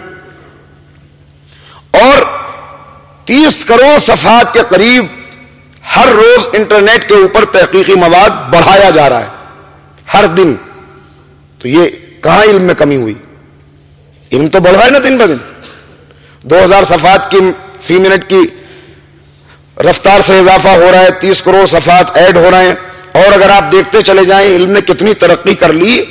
اور 30 کروڑ صفحات کے قریب ہر روز انٹرنیٹ کے اوپر تحقیقی مواد بڑھایا جا رہا ہے ہر دن. تو یہ کہاں علم میں کمی ہوئی؟ علم تو بڑھ رہا ہے نا دن بدن. 2000 صفحات کی فی منٹ کی رفتار سے اضافہ ہو رہا ہے، 30 کروڑ صفحات ایڈ ہو رہے ہیں. اور اگر آپ دیکھتے چلے جائیں علم نے کتنی ترقی کر لی،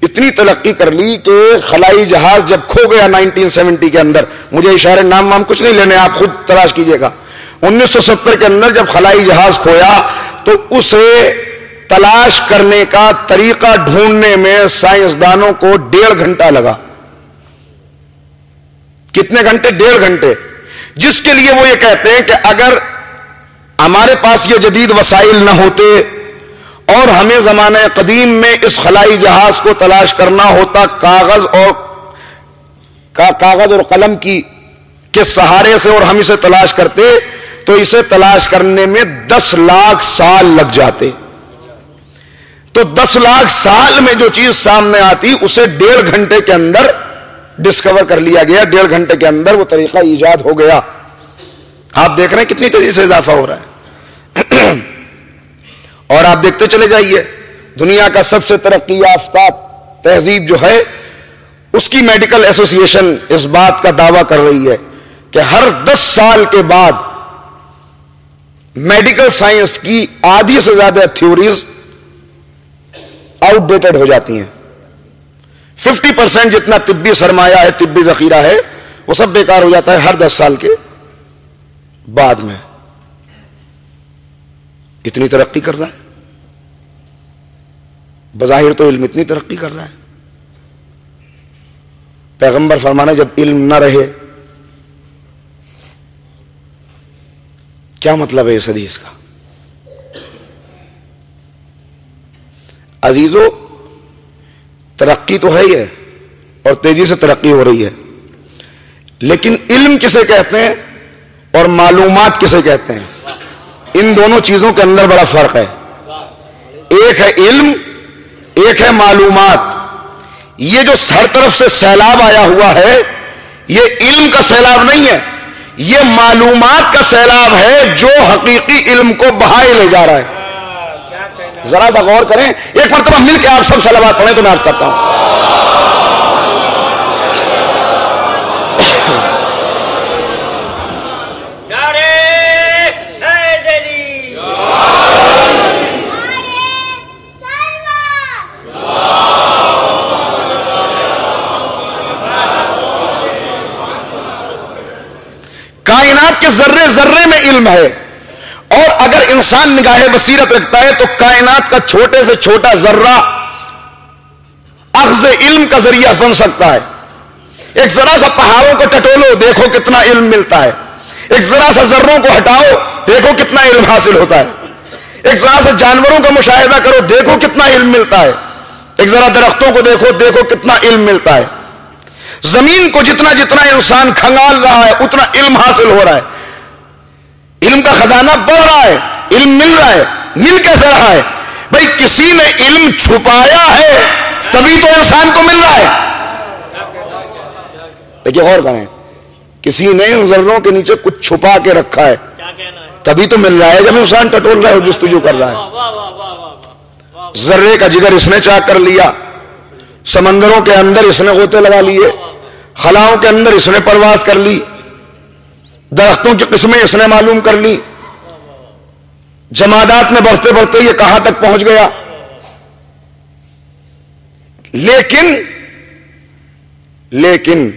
اتنی ترقی کر لی کہ خلائی جہاز جب کھو گیا 1970 کے اندر، مجھے اشارے نام وام کچھ نہیں لینے، آپ خود تلاش کیجئے گا. 1970 کے اندر جب خلائی جہاز کھویا تو اسے تلاش کرنے کا طریقہ ڈھونڈنے میں سائنسدانوں کو 1.5 گھنٹہ لگا. کتنے گھنٹے؟ 1.5 گھنٹے. جس کے لیے وہ یہ کہتے ہیں کہ اگر ہمارے پاس یہ جدید وسائل نہ ہوتے اور ہمیں زمانہ قدیم میں اس خلائی جہاز کو تلاش کرنا ہوتا کاغذ اور قلم کے سہارے سے، اور ہم اسے تلاش کرتے تو اسے تلاش کرنے میں 10 لاکھ سال لگ جاتے. تو 10 لاکھ سال میں جو چیز سامنے آتی اسے 1.5 گھنٹے کے اندر ڈسکور کر لیا گیا. 1.5 گھنٹے کے اندر وہ طریقہ ایجاد ہو گیا. آپ دیکھ رہے ہیں کتنی تیزی سے اضافہ ہو رہا ہے. اور آپ دیکھتے چلے جائیے دنیا کا سب سے ترقی یافتہ تہذیب جو ہے اس کی میڈیکل ایسوسی ایشن اس بات کا دعویٰ کر رہی ہے کہ ہر 10 سال کے بعد میڈیکل سائنس کی آدھی سے زیادہ تھیوریز آؤٹ ڈیٹڈ ہو جاتی ہیں. 50% جتنا طبی سرمایہ ہے، طبی ذخیرہ ہے، وہ سب بیکار ہو جاتا ہے ہر 10 سال کے بعد میں. اتنی ترقی کر رہا ہے، بظاہر تو علم اتنی ترقی کر رہا ہے. پیغمبر فرمانا جب علم نہ رہے، کیا مطلب ہے اس حدیث کا؟ عزیزو، ترقی تو ہے ہی ہے اور تیزی سے ترقی ہو رہی ہے، لیکن علم کسے کہتے ہیں اور معلومات کسے کہتے ہیں؟ ان دونوں چیزوں کے اندر بڑا فرق ہے. ایک ہے علم، ایک ہے معلومات. یہ جو ہر طرف سے سیلاب آیا ہوا ہے یہ علم کا سیلاب نہیں ہے، یہ معلومات کا سیلاب ہے جو حقیقی علم کو بہائے لے جا رہا ہے. ذرا سا غور کریں، ایک مرتبہ مل کے آپ سب صلوات پڑھیں تو میں عرض کرتا ہوں. کائنات کے ذرے ذرے میں علم ہے، اور اگر انسان نگاہ بصیرت رکھتا ہے تو کائنات کا چھوٹے سے چھوٹا ذرہ اخذ علم کا ذریعہ بن سکتا ہے. ایک ذرا سا پہاڑوں کو ٹٹولو، دیکھو کتنا علم ملتا ہے. ایک ذرا سا ذروں کو ہٹاؤ، دیکھو کتنا علم حاصل ہوتا ہے. ایک ذرا سا جانوروں کا مشاہدہ کرو، دیکھو کتنا علم ملتا ہے. ایک ذرا درختوں کو دیکھو کتنا علم ملتا ہے. زمین کو جتنا جتنا انسان کھنگال رہا ہے اتنا علم حاصل ہو رہا ہے. علم کا خزانہ بڑھ رہا ہے، علم مل رہا ہے. مل کیسے رہا ہے؟ بھائی کسی نے علم چھپایا ہے تبھی تو انسان کو مل رہا ہے. دیکھیے غور کریں، کسی نے ان ذروں کے نیچے کچھ چھپا کے رکھا ہے تبھی تو مل رہا ہے جب انسان ٹٹول رہا ہے اور جستجو کر رہا ہے. ذرے کا جگر اس نے چاک کر لیا، سمندروں کے اندر اس نے غوطے لگا لیے، خلاؤں کے اندر اس نے پرواز کر لی، درختوں کی قسمیں اس نے معلوم کر لی، جمادات میں بڑھتے بڑھتے یہ کہاں تک پہنچ گیا. لیکن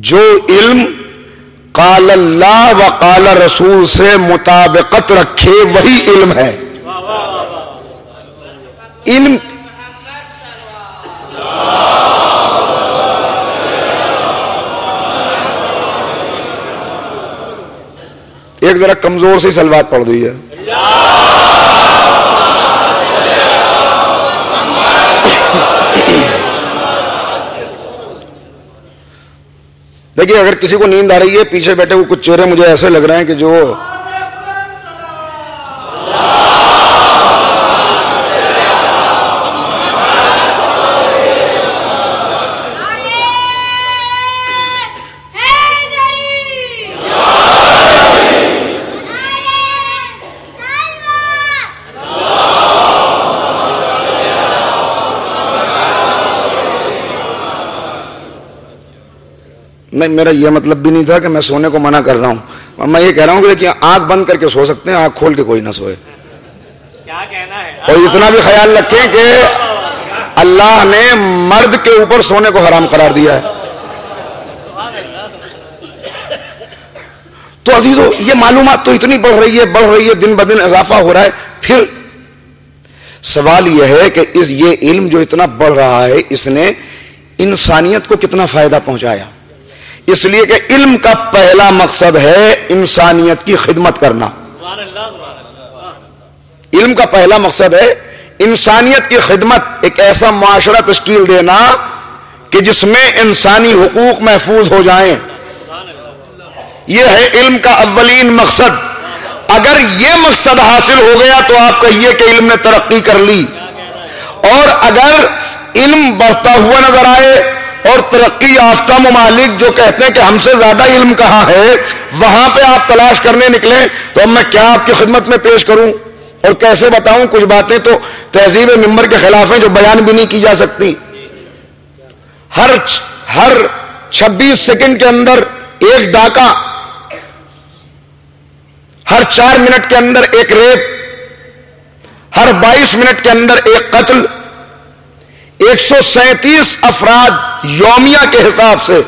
جو علم قال اللہ و قال رسول سے مطابقت رکھے وہی علم ہے. علم ایک ذرا کمزور سی سلوات پڑھ دیجیے. دیکھیے اگر کسی کو نیند آ رہی ہے، پیچھے بیٹھے ہوئے کچھ چہرے مجھے ایسے لگ رہے ہیں کہ جو نہیں، میرا یہ مطلب بھی نہیں تھا کہ میں سونے کو منع کر رہا ہوں. میں یہ کہہ رہا ہوں کہ آنکھ بند کر کے سو سکتے ہیں، آنکھ کھول کے کوئی نہ سوئے. کیا کہنا ہے؟ اور اتنا بھی خیال رکھیں کہ اللہ نے مرد کے اوپر سونے کو حرام قرار دیا ہے. تو عزیزو یہ معلومات تو اتنی بڑھ رہی ہے دن بدن اضافہ ہو رہا ہے. پھر سوال یہ ہے کہ یہ علم جو اتنا بڑھ رہا ہے اس نے انسانیت کو کتنا فائدہ پہنچایا. اس لیے کہ علم کا پہلا مقصد ہے انسانیت کی خدمت کرنا. علم کا پہلا مقصد ہے انسانیت کی خدمت، ایک ایسا معاشرہ تشکیل دینا کہ جس میں انسانی حقوق محفوظ ہو جائیں. یہ ہے علم کا اولین مقصد. اگر یہ مقصد حاصل ہو گیا تو آپ کہیے کہ علم نے ترقی کر لی. اور اگر علم بڑھتا ہوا نظر آئے اور ترقی یافتہ ممالک جو کہتے ہیں کہ ہم سے زیادہ علم کہاں ہے وہاں پہ آپ تلاش کرنے نکلیں تو اب میں کیا آپ کی خدمت میں پیش کروں اور کیسے بتاؤں. کچھ باتیں تو تہذیب ممبر کے خلاف ہیں جو بیان بھی نہیں کی جا سکتی. ہر 26 سیکنڈ کے اندر ایک ڈاکہ، ہر 4 منٹ کے اندر ایک ریپ، ہر 22 منٹ کے اندر ایک قتل، 137 افراد یومیہ کے حساب سے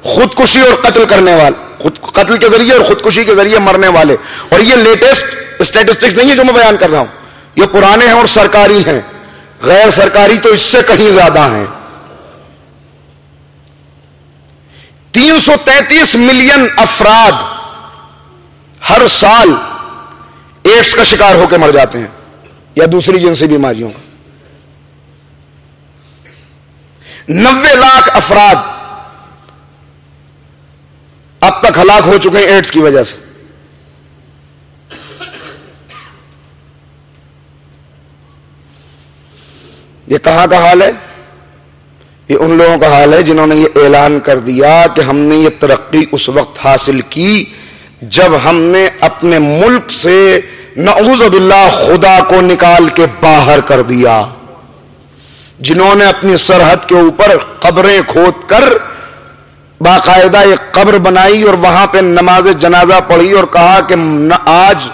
خودکشی اور قتل کرنے والے، قتل کے ذریعے اور خودکشی کے ذریعے مرنے والے. اور یہ لیٹسٹ اسٹیٹسٹکس نہیں ہے جو میں بیان کر رہا ہوں، یہ پرانے ہیں اور سرکاری ہیں. غیر سرکاری تو اس سے کہیں زیادہ ہیں. 333 ملین افراد ہر سال ایڈز کا شکار ہو کے مر جاتے ہیں یا دوسری جنسی بیماریوں کا. 90 لاکھ افراد اب تک ہلاک ہو چکے ہیں ایڈز کی وجہ سے. یہ کہاں کا حال ہے؟ یہ ان لوگوں کا حال ہے جنہوں نے یہ اعلان کر دیا کہ ہم نے یہ ترقی اس وقت حاصل کی جب ہم نے اپنے ملک سے نعوذ باللہ خدا کو نکال کے باہر کر دیا. جنہوں نے اپنی سرحد کے اوپر قبریں کھود کر باقاعدہ ایک قبر بنائی اور وہاں پہ نماز جنازہ پڑھی اور کہا کہ آج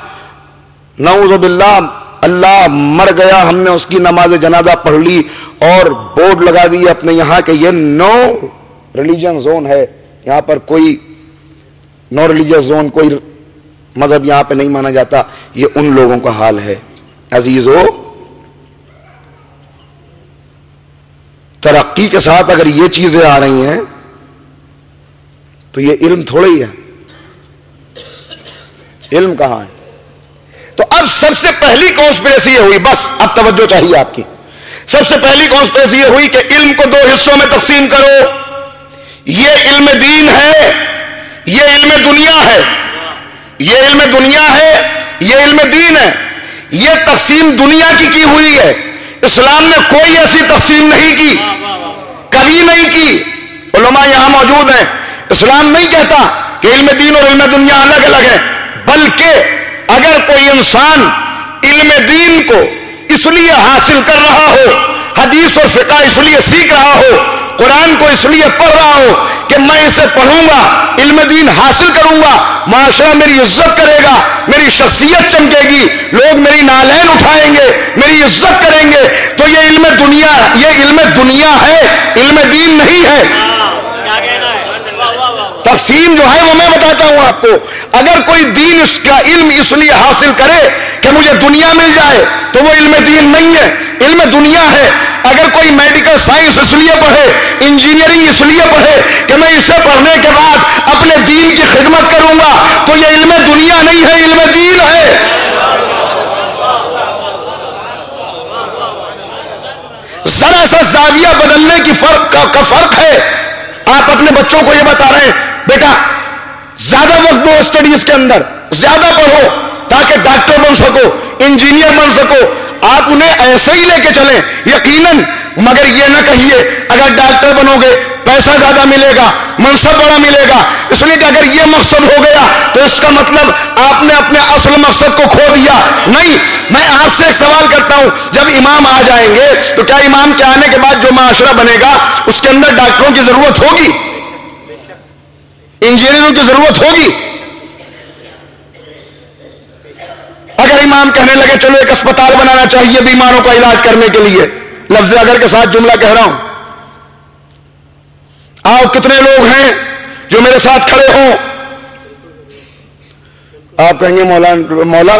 نعوذ باللہ اللہ مر گیا، ہم نے اس کی نماز جنازہ پڑھ لی، اور بورڈ لگا دی اپنے یہاں کہ یہ نو ریلیجن زون ہے، یہاں پر کوئی نو ریلیجس زون، کوئی مذہب یہاں پہ نہیں مانا جاتا. یہ ان لوگوں کا حال ہے. عزیزو ترقی کے ساتھ اگر یہ چیزیں آ رہی ہیں تو یہ علم تھوڑا ہی ہے. علم کہاں ہے؟ تو اب سب سے پہلی کانسپریسی یہ ہوئی، بس اب توجہ چاہیے آپ کی. سب سے پہلی کانسپریسی یہ ہوئی کہ علم کو 2 حصوں میں تقسیم کرو. یہ علم دین ہے، یہ علم دنیا ہے. یہ علم دنیا ہے، یہ علم دین ہے. یہ تقسیم دنیا کی ہوئی ہے. اسلام نے کوئی ایسی تقسیم نہیں کی، کبھی نہیں کی. علماء یہاں موجود ہیں. اسلام نہیں کہتا کہ علم دین اور علم دنیا الگ الگ ہے، بلکہ اگر کوئی انسان علم دین کو اس لیے حاصل کر رہا ہو، حدیث اور فقہ اس لیے سیکھ رہا ہو، قرآن کو اس لیے پڑھ رہا ہو کہ میں اسے پڑھوں گا، علم دین حاصل کروں گا، معاشرہ میری عزت کرے گا، میری شخصیت چمکے گی، لوگ میری نالین اٹھائیں گے، میری عزت کریں گے، تو یہ علم دنیا ہے، علم دین نہیں ہے. تقسیم جو ہے وہ میں بتاتا ہوں آپ کو. اگر کوئی دین اس کا علم اس لیے حاصل کرے کہ مجھے دنیا مل جائے تو وہ علم دین نہیں ہے، علم دنیا ہے. اگر کوئی میڈیکل سائنس اس لیے پڑھے، انجینئرنگ اس لیے پڑھے کہ میں اسے پڑھنے کے بعد اپنے دین کی خدمت کروں گا، تو یہ علم دنیا نہیں ہے، زاویہ بدلنے کی کا فرق ہے. آپ اپنے بچوں کو یہ بتا رہے ہیں بیٹا زیادہ وقت دو اسٹڈیز کے اندر, زیادہ پڑھو تاکہ ڈاکٹر بن سکو, انجینئر بن سکو. آپ انہیں ایسے ہی لے کے چلیں یقیناً, مگر یہ نہ کہیے اگر ڈاکٹر بنو گے پیسہ زیادہ ملے گا, منصب بڑا ملے گا. اس لیے کہ اگر یہ مقصد ہو گیا تو اس کا مطلب آپ نے اپنے اصل مقصد کو کھو دیا. نہیں, میں آپ سے ایک سوال کرتا ہوں, جب امام آ جائیں گے تو کیا امام کے آنے کے بعد جو معاشرہ بنے گا اس کے اندر ڈاکٹروں کی ضرورت ہوگی, انجینئروں کی ضرورت ہوگی؟ اگر امام کہنے لگے چلو ایک اسپتال بنانا چاہیے بیماروں کا علاج کرنے کے لیے, لفظ اگر کے ساتھ جملہ کہہ رہا ہوں, آؤ کتنے لوگ ہیں جو میرے ساتھ کھڑے ہوں؟ آپ کہیں گے مولا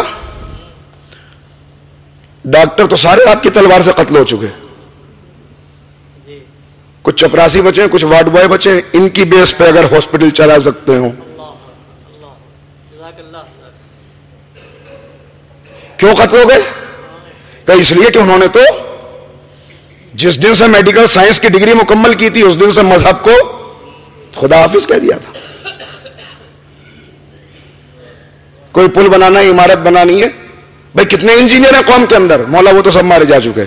ڈاکٹر تو سارے آپ کی تلوار سے قتل ہو چکے, کچھ چپراسی بچے, کچھ وارڈ بوائے بچے, ان کی بیس پہ اگر ہاسپٹل چلا سکتے ہوں کیوں قتل ہو گئے؟ کہ اس لیے کہ انہوں نے تو جس دن سے میڈیکل سائنس کی ڈگری مکمل کی تھی اس دن سے مذہب کو خدا حافظ کہہ دیا تھا. کوئی پل بنانا ہے, عمارت بنانی ہے, بھائی کتنے انجینئر ہیں قوم کے اندر, مولا وہ تو سب مارے جا چکے.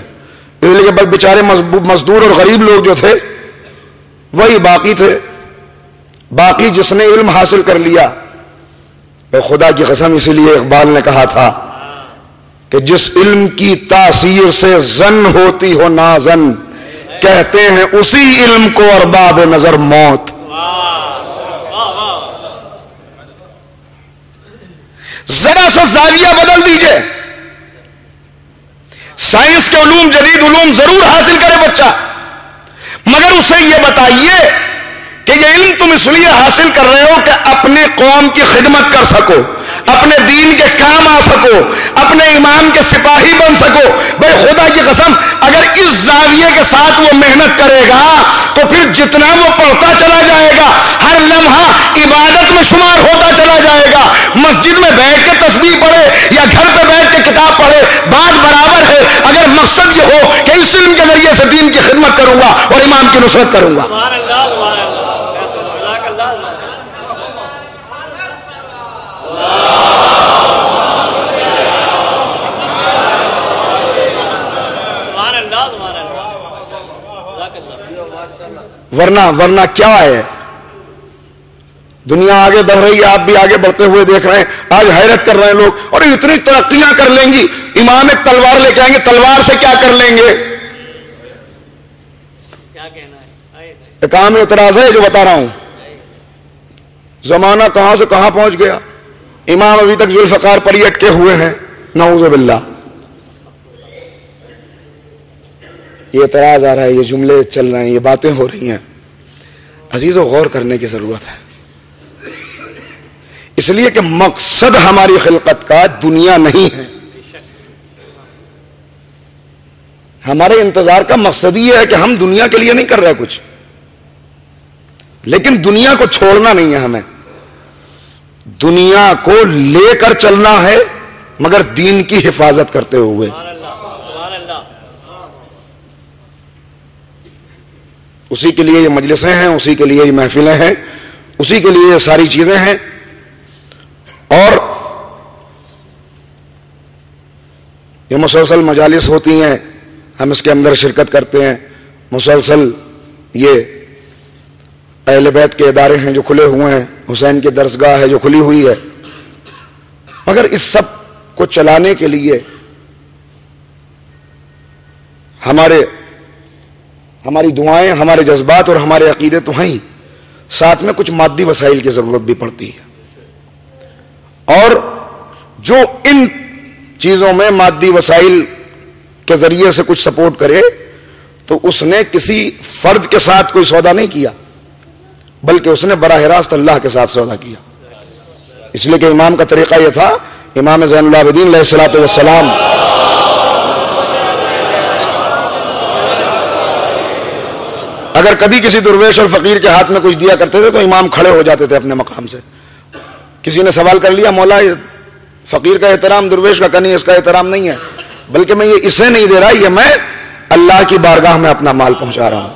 اس لیے کہ بس بیچارے مزدور اور غریب لوگ جو تھے وہی باقی تھے. باقی جس نے علم حاصل کر لیا, خدا کی قسم اسی لیے اقبال نے کہا تھا کہ جس علم کی تاثیر سے زن ہوتی ہو نازن, کہتے ہیں اسی علم کو ارباب نظر موت. ذرا سا زاویہ بدل دیجئے. سائنس کے علوم, جدید علوم ضرور حاصل کرے بچہ, مگر اسے یہ بتائیے کہ یہ علم تم اس لیے حاصل کر رہے ہو کہ اپنے قوم کی خدمت کر سکو, اپنے دین کے کام آ سکو, اپنے امام کے سپاہی بن سکو. بھائی خدا کی قسم اگر اس زاویے کے ساتھ وہ محنت کرے گا تو پھر جتنا وہ پڑھتا چلا جائے گا ہر لمحہ عبادت میں شمار ہوتا چلا جائے گا. مسجد میں بیٹھ کے تسبیح پڑھے یا گھر پہ بیٹھ کے کتاب پڑھے بات برابر ہے, اگر مقصد یہ ہو کہ اس علم کے ذریعے سے دین کی خدمت کروں گا اور امام کی نصرت کروں گا. ورنہ کیا ہے, دنیا آگے بڑھ رہی ہے, آپ بھی آگے بڑھتے ہوئے دیکھ رہے ہیں. آج حیرت کر رہے ہیں لوگ, اور اتنی ترقیاں کر لیں گی, امام ایک تلوار لے کے آئیں گے, تلوار سے کیا کر لیں گے؟ ایک عام اعتراض ہے جو بتا رہا ہوں. زمانہ کہاں سے کہاں پہنچ گیا, امام ابھی تک ذوالفقار پر ہی اٹکے ہوئے ہیں, نعوذ باللہ. یہ اعتراض آ رہا ہے, یہ جملے چل رہے ہیں, یہ باتیں ہو رہی ہیں. عزیزو غور کرنے کی ضرورت ہے, اس لیے کہ مقصد ہماری خلقت کا دنیا نہیں ہے. ہمارے انتظار کا مقصد یہ ہے کہ ہم دنیا کے لیے نہیں کر رہے کچھ, لیکن دنیا کو چھوڑنا نہیں ہے ہمیں, دنیا کو لے کر چلنا ہے مگر دین کی حفاظت کرتے ہوئے. اسی کے لیے یہ مجلسیں ہیں, اسی کے لیے یہ محفلیں ہیں, اسی کے لیے یہ ساری چیزیں ہیں. اور یہ مسلسل مجالس ہوتی ہیں, ہم اس کے اندر شرکت کرتے ہیں مسلسل. یہ اہل بیت کے ادارے ہیں جو کھلے ہوئے ہیں, حسین کی درسگاہ ہے جو کھلی ہوئی ہے. مگر اس سب کو چلانے کے لیے ہماری دعائیں, ہمارے جذبات اور ہمارے عقیدے تو ہیں, ساتھ میں کچھ مادی وسائل کی ضرورت بھی پڑتی ہے. اور جو ان چیزوں میں مادی وسائل کے ذریعے سے کچھ سپورٹ کرے تو اس نے کسی فرد کے ساتھ کوئی سودا نہیں کیا, بلکہ اس نے براہ راست اللہ کے ساتھ سودا کیا. اس لیے کہ امام کا طریقہ یہ تھا, امام زین العابدین علیہ الصلوۃ والسلام اگر کبھی کسی درویش اور فقیر کے ہاتھ میں کچھ دیا کرتے تھے تو امام کھڑے ہو جاتے تھے اپنے مقام سے. کسی نے سوال کر لیا, مولا فقیر کا احترام درویش کا نہیں, اس کا احترام نہیں ہے, بلکہ میں یہ اسے نہیں دے رہا, یہ میں اللہ کی بارگاہ میں اپنا مال پہنچا رہا ہوں.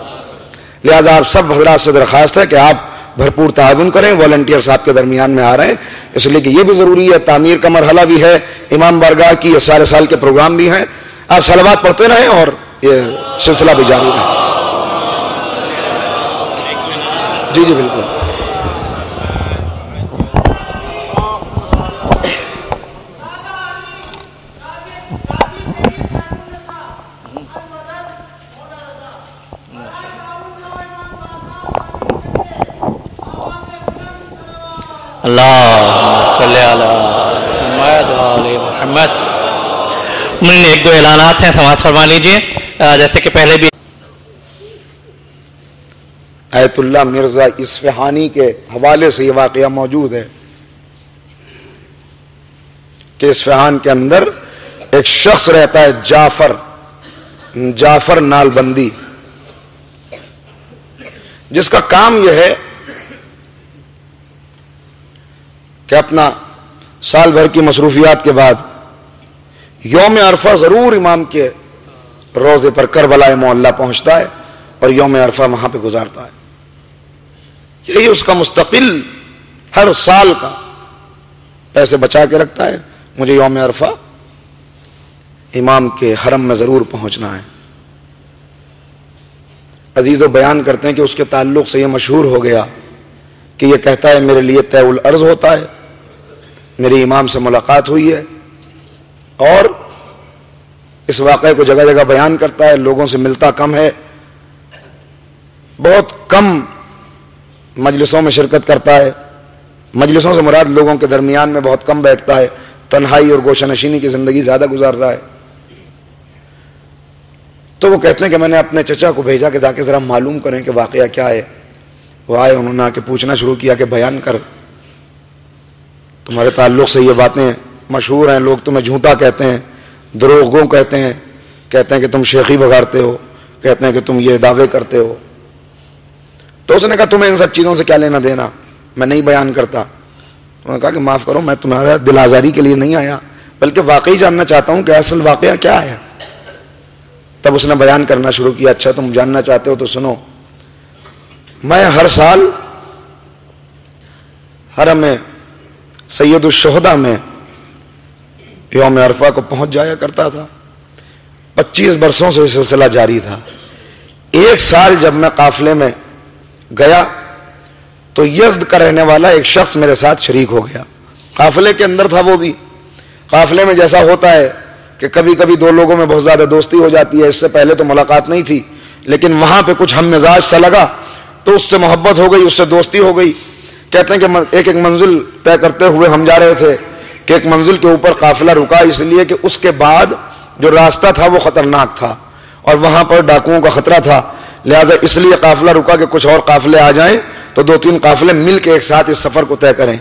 لہذا آپ سب حضرات سے درخواست ہے کہ آپ بھرپور تعاون کریں. والنٹیئر صاحب کے درمیان میں آ رہے ہیں اس لیے کہ یہ بھی ضروری ہے, تعمیر کا مرحلہ بھی ہے, امام بارگاہ کی یہ سارے سال کے پروگرام بھی ہیں. آپ صلوات پڑھتے رہیں اور یہ سلسلہ بھی جاری رہے. جی جی بالکل. اللہ صلی علی محمد. ایک دو اعلانات ہیں, سماعت فرما لیجئے. جیسے کہ پہلے بھی آیت اللہ مرزا اصفہانی کے حوالے سے یہ واقعہ موجود ہے کہ اصفہان کے اندر ایک شخص رہتا ہے جعفر نالبندی, جس کا کام یہ ہے کہ اپنا سال بھر کی مصروفیات کے بعد یوم عرفہ ضرور امام کے روضے پر کربلا معلیٰ پہنچتا ہے اور یوم عرفہ وہاں پہ گزارتا ہے. یہی اس کا مستقل ہر سال کا پیسے بچا کے رکھتا ہے, مجھے یوم عرفہ امام کے حرم میں ضرور پہنچنا ہے. عزیز و بیان کرتے ہیں کہ اس کے تعلق سے یہ مشہور ہو گیا کہ یہ کہتا ہے میرے لیے طے الارض ہوتا ہے, میری امام سے ملاقات ہوئی ہے, اور اس واقعے کو جگہ جگہ بیان کرتا ہے. لوگوں سے ملتا کم ہے, بہت کم مجلسوں میں شرکت کرتا ہے. مجلسوں سے مراد لوگوں کے درمیان میں بہت کم بیٹھتا ہے, تنہائی اور گوشہ نشینی کی زندگی زیادہ گزار رہا ہے. تو وہ کہتے ہیں کہ میں نے اپنے چچا کو بھیجا کہ جا کے ذرا معلوم کریں کہ واقعہ کیا ہے. وہ آئے, انہوں نے آ کے پوچھنا شروع کیا کہ بیان کر, تمہارے تعلق سے یہ باتیں مشہور ہیں, لوگ تمہیں جھوٹا کہتے ہیں, دروغگو کہتے ہیں کہ تم شیخی بگاڑتے ہو, کہتے ہیں کہ تم یہ دعوے کرتے ہو. تو اس نے کہا تمہیں ان سب چیزوں سے کیا لینا دینا, میں نہیں بیان کرتا. انہوں نے کہا کہ معاف کرو, میں تمہارا دل آزاری کے لیے نہیں آیا, بلکہ واقعی جاننا چاہتا ہوں کہ اصل واقعہ کیا ہے. تب اس نے بیان کرنا شروع کیا. اچھا تم جاننا چاہتے ہو تو سنو, میں ہر سال حرم سید الشہداء میں یوم عرفہ کو پہنچ جایا کرتا تھا. 25 برسوں سے سلسلہ جاری تھا. ایک سال جب میں قافلے میں گیا تو یزد کا رہنے والا ایک شخص میرے ساتھ شریک ہو گیا. قافلے کے اندر تھا وہ بھی. قافلے میں جیسا ہوتا ہے کہ کبھی کبھی دو لوگوں میں بہت زیادہ دوستی ہو جاتی ہے, اس سے پہلے تو ملاقات نہیں تھی, لیکن وہاں پہ کچھ ہم مزاج سا لگا تو اس سے محبت ہو گئی, اس سے دوستی ہو گئی. کہتے ہیں کہ ایک منزل طے کرتے ہوئے ہم جا رہے تھے کہ ایک منزل کے اوپر قافلہ رکا, اس لیے کہ اس کے بعد جو راستہ تھا وہ خطرناک تھا اور وہاں پر ڈاکوؤں کا خطرہ تھا. لہذا اس لیے قافلہ رکا کہ کچھ اور قافلے آ جائیں تو 2-3 قافلے مل کے ایک ساتھ اس سفر کو طے کریں.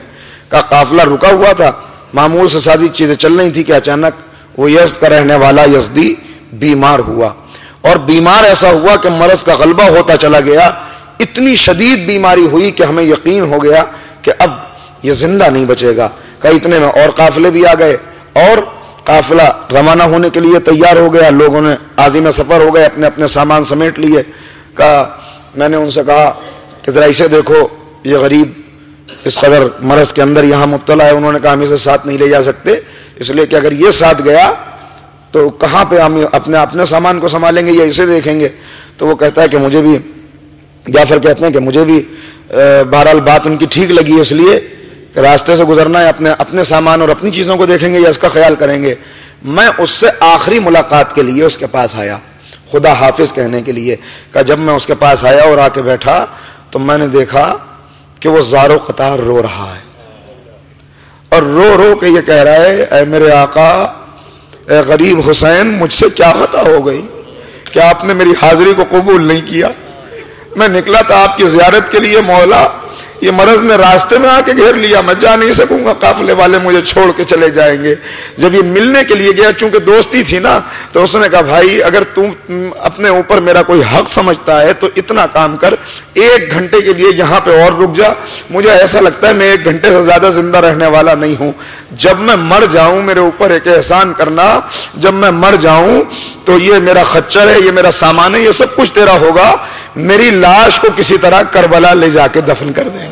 کا قافلہ رکا ہوا تھا, معمول سے سادی چیزیں چل رہی تھی کہ اچانک وہ یزد کا رہنے والا یزدی بیمار ہوا, اور بیمار ایسا ہوا کہ مرض کا غلبہ ہوتا چلا گیا. اتنی شدید بیماری ہوئی کہ ہمیں یقین ہو گیا کہ اب یہ زندہ نہیں بچے گا. کہ اتنے میں اور قافلے بھی آ گئے اور قافلہ روانہ ہونے کے لیے تیار ہو گیا. لوگوں نے عازم سفر ہو گئے, اپنے اپنے سامان سمیٹ لیے. میں نے ان سے کہا کہ ذرا اسے دیکھو, یہ غریب اس قدر مرض کے اندر یہاں مبتلا ہے. انہوں نے کہا ہم اسے ساتھ نہیں لے جا سکتے, اس لیے کہ اگر یہ ساتھ گیا تو کہاں پہ ہم اپنے سامان کو سنبھالیں گے یا اسے دیکھیں گے. تو وہ کہتا ہے کہ مجھے بھی, جعفر کہتے ہیں کہ مجھے بھی بہرحال بات ان کی ٹھیک لگی, اس لیے کہ راستے سے گزرنا ہے, اپنے سامان اور اپنی چیزوں کو دیکھیں گے یا اس کا خیال کریں گے. میں اس سے آخری ملاقات کے لیے اس کے پاس آیا, خدا حافظ کہنے کے لیے. کہ جب میں اس کے پاس آیا اور آ کے بیٹھا تو میں نے دیکھا کہ وہ زار و قطار رو رہا ہے, اور رو رو کے یہ کہہ رہا ہے اے میرے آقا, اے غریب حسین, مجھ سے کیا خطا ہو گئی کہ آپ نے میری حاضری کو قبول نہیں کیا. میں نکلا تھا آپ کی زیارت کے لیے مولا, یہ مرض نے راستے میں آ کے گھیر لیا، میں جا نہیں سکوں گا، قافلے والے مجھے چھوڑ کے چلے جائیں گے۔ جب یہ ملنے کے لیے گیا، چونکہ دوستی تھی نا، تو اس نے کہا بھائی اگر تم اپنے اوپر میرا کوئی حق سمجھتا ہے تو اتنا کام کر، 1 گھنٹے کے لیے یہاں پہ اور رک جا، مجھے ایسا لگتا ہے میں 1 گھنٹے سے زیادہ زندہ رہنے والا نہیں ہوں، جب میں مر جاؤں میرے اوپر ایک احسان کرنا، جب میں مر جاؤں تو یہ میرا خچر ہے، یہ میرا سامان ہے، یہ سب کچھ تیرا ہوگا، میری لاش کو کسی طرح کربلا لے جا کے دفن کر دینا،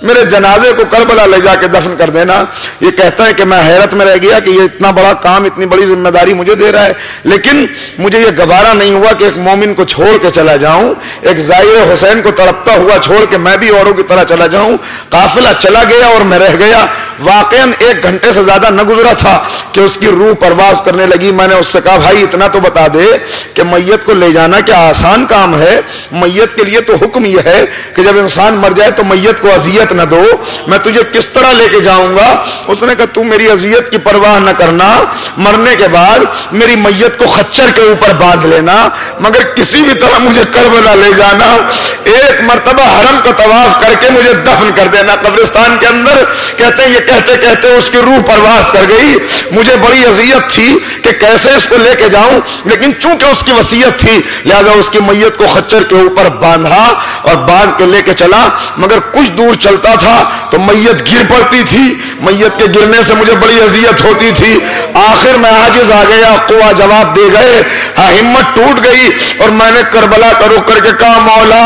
میرے جنازے کو کربلا لے جا کے دفن کر دینا۔ یہ کہتا ہے کہ میں حیرت میں رہ گیا کہ یہ اتنا بڑا کام، اتنی بڑی ذمہ داری مجھے دے رہا ہے، لیکن مجھے یہ گوارا نہیں ہوا کہ ایک مومن کو چھوڑ کے چلا جاؤں، ایک زائر حسین کو تڑپتا ہوا چھوڑ کے میں بھی اوروں کی طرح چلا جاؤں۔ قافلہ چلا گیا اور میں رہ گیا۔ واقعاً 1 گھنٹے سے زیادہ نہ گزرا تھا کہ اس کی روح پرواز کرنے لگی۔ میں نے اس سے کہا بھائی اتنا تو بتا دے کہ میت کو لے جانا کیا آسان کام ہے؟ میت کے لیے تو حکم یہ ہے کہ جب انسان مر جائے تو میت کو اذیت نہ دو، میں تجھے کس طرح لے کے جاؤں گا؟ اس نے کہا تو میری اذیت کی پرواہ نہ کرنا، مرنے کے بعد میری میت کو خچر کے اوپر باندھ لینا، مگر کسی بھی طرح مجھے کربلا لے جانا، 1 مرتبہ حرم کا طواف کر کے مجھے دفن کر دینا قبرستان کے اندر۔ کہتے ہیں یہ کہتے کہتے اس کی روح پرواز کر گئی۔ مجھے بڑی اذیت تھی کہ کیسے اس کو لے کے جاؤں، لیکن چونکہ اس کی وصیت تھی لہذا اس کی میت کو خچر کے اوپر باندھا اور باندھ کے لے کے چلا، مگر کچھ دور چلتا تھا تو میت گر پڑتی تھی، میت کے گرنے سے مجھے بڑی اذیت ہوتی تھی۔ آخر میں عاجز آ گیا، قوا جواب دے گئے، ہمت ٹوٹ گئی اور میں نے کربلا کا رخ کر کے کہا مولا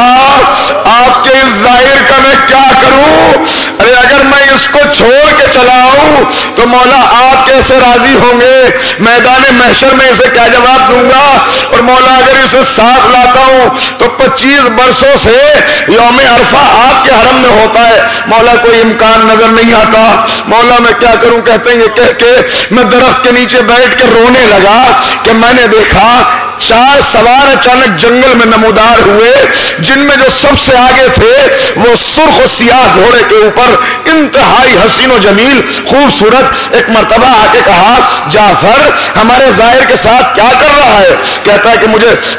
آپ کے اس ظاہر کا میں کیا کروں؟ ارے اگر میں اس کو چھوڑ کے چلا آؤں تو مولا آپ کیسے راضی ہوں گے؟ میدان محشر میں اسے کیا جواب دوں گا؟ اور مولا اگر اسے ساتھ لاتا ہوں تو 25 برسوں سے یوم عرفہ آپ کے حرم میں ہوتا ہے، مولا کوئی امکان نظر نہیں آتا، مولا میں کیا کروں؟ کہتے ہیں یہ کہہ کے میں درخت کے نیچے بیٹھ کے رونے لگا کہ میں نے دیکھا 4 سوار اچانک جنگل میں نمودار ہوئے، جن میں جو سب سے آگے تھے وہ سرخ و سیاہ گھوڑے کے اوپر انتہائی حسین و جمیل خوبصورت۔ ایک مرتبہ آ کے کہا جعفر ہمارے ظاہر کے ساتھ کیا کر رہا ہے؟ کہتا ہے کہ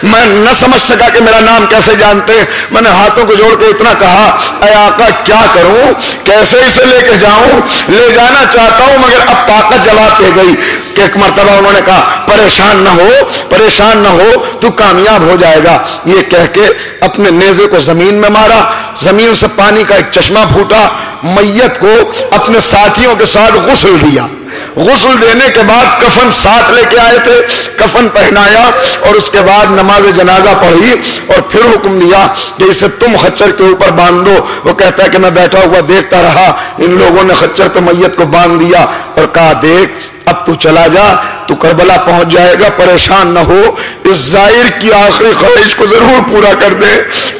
میں نہ سمجھ سکا کہ میرا نام کیسے جانتے ہیں، میں نے ہاتھوں کو جوڑ کے اتنا کہا اے آقا کیا کروں، کیسے اسے لے کے جاؤں؟ لے جانا چاہتا ہوں مگر اب طاقت جواب دے گئی کہ ایک مرتبہ انہوں نے کہا پریشان نہ ہو، پریشان نہ ہو، تو کامیاب ہو جائے گا۔ یہ کہہ کے اپنے نیزے کو زمین میں مارا، زمین سے پانی کا ایک چشمہ پھوٹا، میت کو اپنے ساتھیوں کے ساتھ غسل دیا، غسل دینے کے بعد کفن ساتھ لے کے آئے تھے، کفن پہنایا اور اس کے بعد نماز جنازہ پڑھی اور پھر حکم دیا کہ اسے تم خچر کے اوپر باندھ دو۔ وہ کہتا ہے کہ میں بیٹھا ہوا دیکھتا رہا، ان لوگوں نے خچر پہ میت کو باندھ دیا اور کہا دیکھ اب تو چلا جا، تو کربلا پہنچ جائے گا، پریشان نہ ہو، اس زائر کی آخری خواہش کو ضرور پورا کر دے،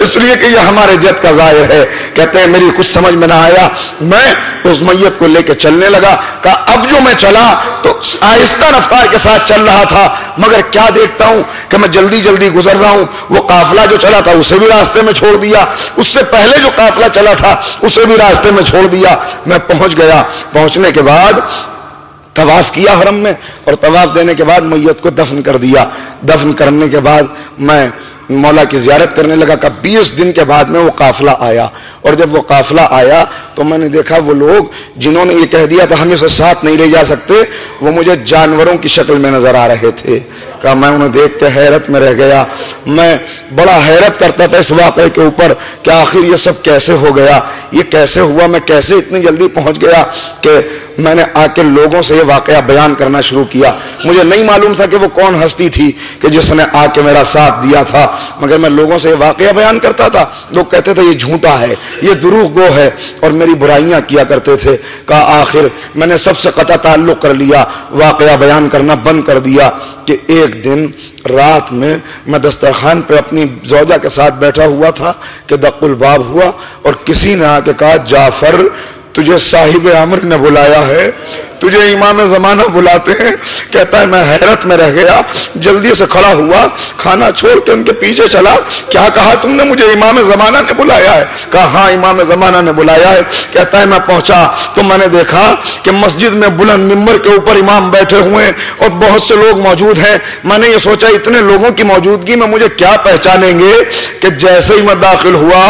اس لیے کہ یہ ہمارے جد کا زائر ہے۔ کہتے ہیں میری کچھ سمجھ میں نہ آیا، میں اس میت کو لے کے چلنے لگا، کہا اب جو میں چلا تو آہستہ رفتار کے ساتھ چل رہا تھا، مگر کیا دیکھتا ہوں کہ میں جلدی جلدی گزر رہا ہوں، وہ قافلہ جو چلا تھا اسے بھی راستے میں چھوڑ دیا، اس سے پہلے جو قافلہ چلا تھا اسے بھی راستے میں چھوڑ دیا۔ میں پہنچ گیا، پہنچنے کے بعد طواف کیا حرم میں اور طواف دینے کے بعد میت کو دفن کر دیا۔ دفن کرنے کے بعد میں مولا کی زیارت کرنے لگا کہ 20 دن کے بعد میں وہ قافلہ آیا، اور جب وہ قافلہ آیا تو میں نے دیکھا وہ لوگ جنہوں نے یہ کہہ دیا تھا ہم اسے ساتھ نہیں لے جا سکتے، وہ مجھے جانوروں کی شکل میں نظر آ رہے تھے۔ کہ میں انہیں دیکھ کے حیرت میں رہ گیا، میں بڑا حیرت کرتا تھا اس واقعے کے اوپر کہ آخر یہ سب کیسے ہو گیا، یہ کیسے ہوا، میں کیسے اتنی جلدی پہنچ گیا کہ میں نے آ کے لوگوں سے یہ واقعہ بیان کرنا شروع کیا۔ مجھے نہیں معلوم تھا کہ وہ کون ہستی تھی کہ جس نے آ کے میرا ساتھ دیا تھا، مگر میں لوگوں سے یہ واقعہ بیان کرتا تھا، لوگ کہتے تھے یہ جھوٹا ہے، یہ دروغ گو ہے، اور میری برائیاں کیا کرتے تھے۔ کہا آخر میں نے سب سے قطع تعلق کر لیا، واقعہ بیان کرنا بند کر دیا کہ ایک دن رات میں دسترخوان پہ اپنی زوجہ کے ساتھ بیٹھا ہوا تھا کہ دق الباب ہوا اور کسی نے آ کے کہا جعفر تجھے صاحب امر نے بلایا ہے، تجھے امام زمانہ بلاتے ہیں. کہتا ہے میں حیرت میں رہ گیا, جلدی سے کھڑا ہوا, کھانا چھوڑ کے ان کے پیچھے چلا. کیا کہا تم نے؟ مجھے امام زمانہ نے بلایا ہے. کہا ہاں امام زمانہ نے بلایا ہے. کہتا ہے میں پہنچا تو میں نے دیکھا کہ مسجد میں بلند ممبر کے اوپر امام بیٹھے ہوئے ہیں اور بہت سے لوگ موجود ہیں. میں نے یہ سوچا اتنے لوگوں کی موجودگی میں مجھے کیا پہچانیں گے, کہ جیسے ہی میں داخل ہوا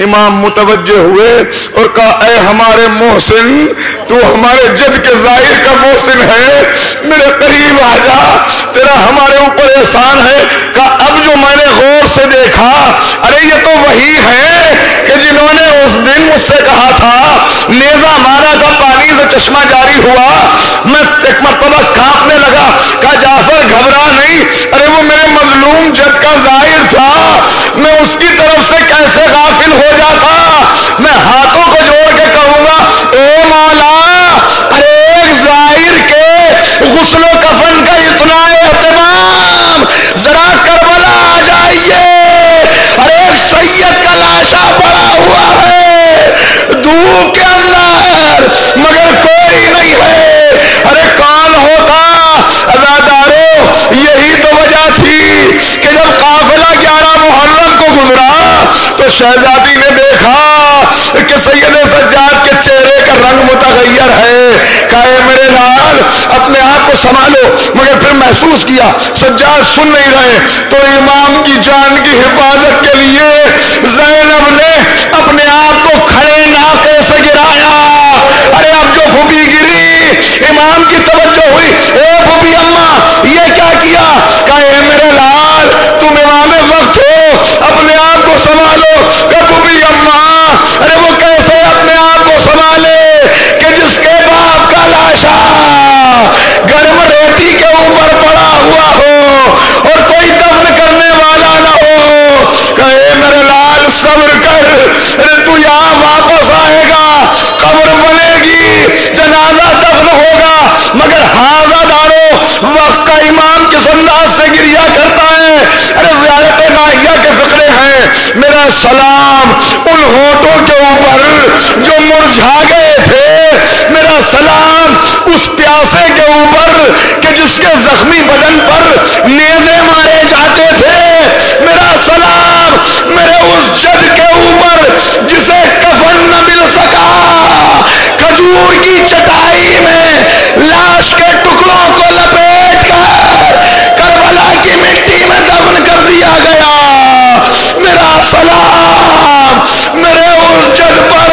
امام متوجہ ہوئے اور کہا اے ہمارے محسن, تو ہمارے جد کے ظاہر کا محسن ہے, میرے قریب آ جا, تیرا ہمارے اوپر احسان ہے. کہا اب جو میں نے غور سے دیکھا, ارے یہ تو وہی ہے کہ جنہوں نے اس دن مجھ سے کہا تھا نیزہ مارا تھا پانی سے چشمہ جاری ہوا. میں ایک مرتبہ کانپنے لگا. کہا جعفر گھبرا نہیں, ارے وہ میرے مظلوم جد کا ظاہر تھا, میں اس کی طرف سے کیسے غافل ہو جاتا. میں ہاتھوں کو جوڑ کے کہوں گا اے مولا, ارے ایک ظاہر کے غسل و کفن کا اتنا اہتمام, ذرا کربلا آ جائیے. ارے ایک سید کا لاشا پڑا ہوا ہے دھوپ کے اندر, مگر کوئی نہیں ہے. ارے کون ہوتا عزادارو, یہی تو وجہ تھی کہ جب قافلہ 11 محرم کو گزرا تو شہزادی نے دیکھا کہ سید سجاد کے چہرے کا رنگ متغیر ہے. کہے میرے لال اپنے آپ کو سنبھالو, مگر پھر محسوس کیا سجاد سن نہیں رہے, تو امام کی جان کی حفاظت کے لیے زینب نے اپنے آپ کو کھڑے ناکے سے گرایا. ارے اب جو پھوپھی گری امام کی توجہ ہوئی, اے پھوپھی اماں یہ کیا کیا. کہے میرے لال تم امام وقت ہو, اپنے آپ کو سنبھالو. کہ پھوپھی اماں, ارے وہ کیسے اپنے آپ کو سنبھالے کہ جس کے باپ کا لاشا گرم ریتی کے اوپر پڑا ہوا ہو اور کوئی دفن کرنے والا نہ ہو. کہے میرے لال صبر کر, ارے تو یہاں واپس آئے گا, قبر بنے گی, جنازہ دفن ہوگا, مگر حاضر دارو وقت کا امام کس انداز سے گریا کرتا ہے. ارے زیارت ناحیہ کے فقرے ہیں. میرا سلام ان ہونٹوں کے اوپر جو مرجھا گئے تھے, میرا سلام اس پیاسے کے اوپر کہ جس کے زخمی بدن پر نیزے مارے جاتے تھے, میرا سلام میرے اس جد کے اوپر جسے کفن نہ مل سکا, کھجور کی چٹائی میں لاش کے ٹکڑوں کو لپیٹ کر کربلا کی مٹی میں دفن کر دیا گیا. میرا سلام میرے اس جد پر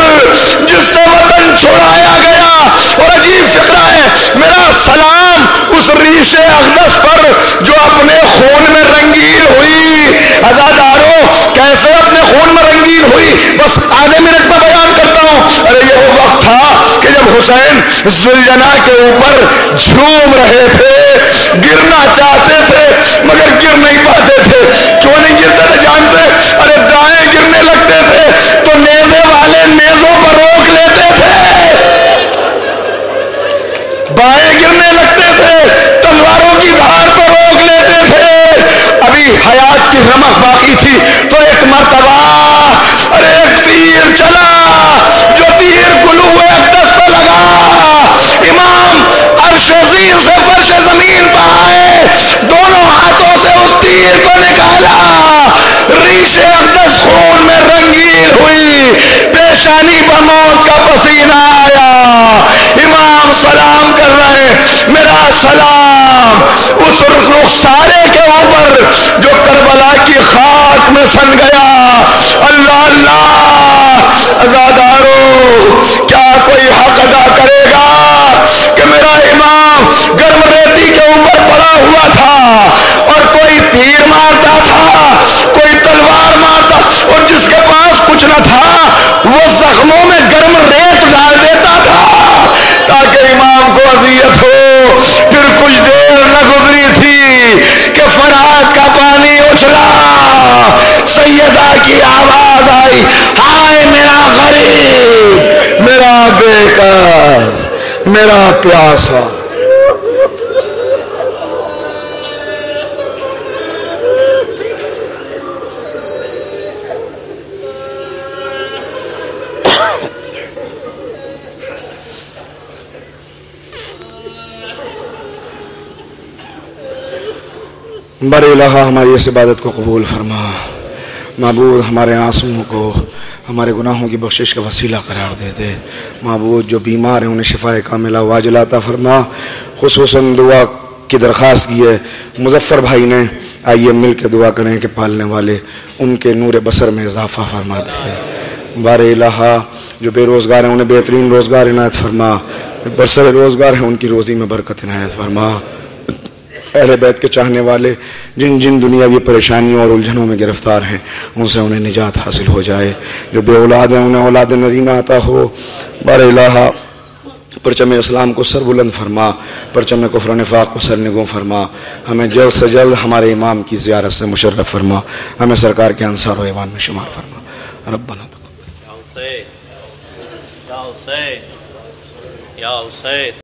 جس سے وطن چھڑایا گیا. اور عجیب فکرہ ہے, میرا سلام اس ریش اقدس پر جو اپنے خون میں رنگین ہوئی. عزادارو کیسے اپنے خون میں رنگین ہوئی, بس آدھے منٹ میں بیان کرتا ہوں. ارے یہ وہ وقت تھا کہ جب حسین ذوالجناح کے اوپر جھوم رہے تھے, گرنا چاہتے تھے مگر گر نہیں پاتے تھے. کیوں نہیں گرتے تھے جانتے؟ ارے دائیں گرنے لگتے تھے تو نیزے والے نیزوں پر روک لیتے تھے, بائیں گرنے لگتے تھے تلواروں کی دھار پر روک لیتے تھے. ابھی حیات کی رمق باقی تھی تو ایک مرتبہ ارے ایک تیر چلا جو تیر گلو اقدس پہ لگا. امام عرش عظیم سے فرش زمین پہ آئے, دونوں ہاتھوں سے اس تیر کو نکالا, ریش اقدس خون میں رنگین ہوئی, پیشانی پر موت کا پسینہ آیا. امام سلام کر رہے, میرا سلام اس رخسارے کے اوپر جو کربلا کی خاک میں سن گیا. اللہ اللہ عزادارو, کیا کوئی حق ادا کرے گا کہ میرا امام گرم ریتی کے اوپر پڑا ہوا تھا اور کوئی تیر مارتا تھا, کوئی تلوار مارتا, اور جس کے پاس کچھ نہ تھا وہ زخموں میں گرم ریت ڈال دیتا تھا تاکہ امام کو اذیت ہو. پھر کچھ دیر نہ گزری تھی کہ فرات کا پانی اچھلا, سیدہ کی آواز آئی, ہائے میرا غریب, میرا بیکس, میرا پیاسا. بر الہ ہماری اس عبادت کو قبول فرما. معبود ہمارے آنسوؤں کو ہمارے گناہوں کی بخشش کا وسیلہ قرار دے دے. معبود جو بیمار ہیں انہیں شفاء کاملہ واجل عطا فرما. خصوصاً دعا کی درخواست کی ہے مظفر بھائی نے، آئیے مل کے دعا کریں کہ پالنے والے ان کے نور بصر میں اضافہ فرما دے. بار الہ جو بے روزگار ہیں انہیں بہترین روزگار عنایت فرما. برسر روزگار ہیں ان کی روزی میں برکت عنایت فرما. اہل بیت کے چاہنے والے جن جن دنیاوی پریشانیوں اور الجھنوں میں گرفتار ہیں ان سے انہیں نجات حاصل ہو جائے. جو بے اولاد ہیں انہیں اولاد نرینہ عطا ہو. بار الہ پرچم اسلام کو سر بلند فرما، پرچم کفر و نفاق کو سر نگوں فرما. ہمیں جلد سے جلد ہمارے امام کی زیارت سے مشرف فرما. ہمیں سرکار کے انصار و ایوان میں شمار فرما. ربنا یا حسین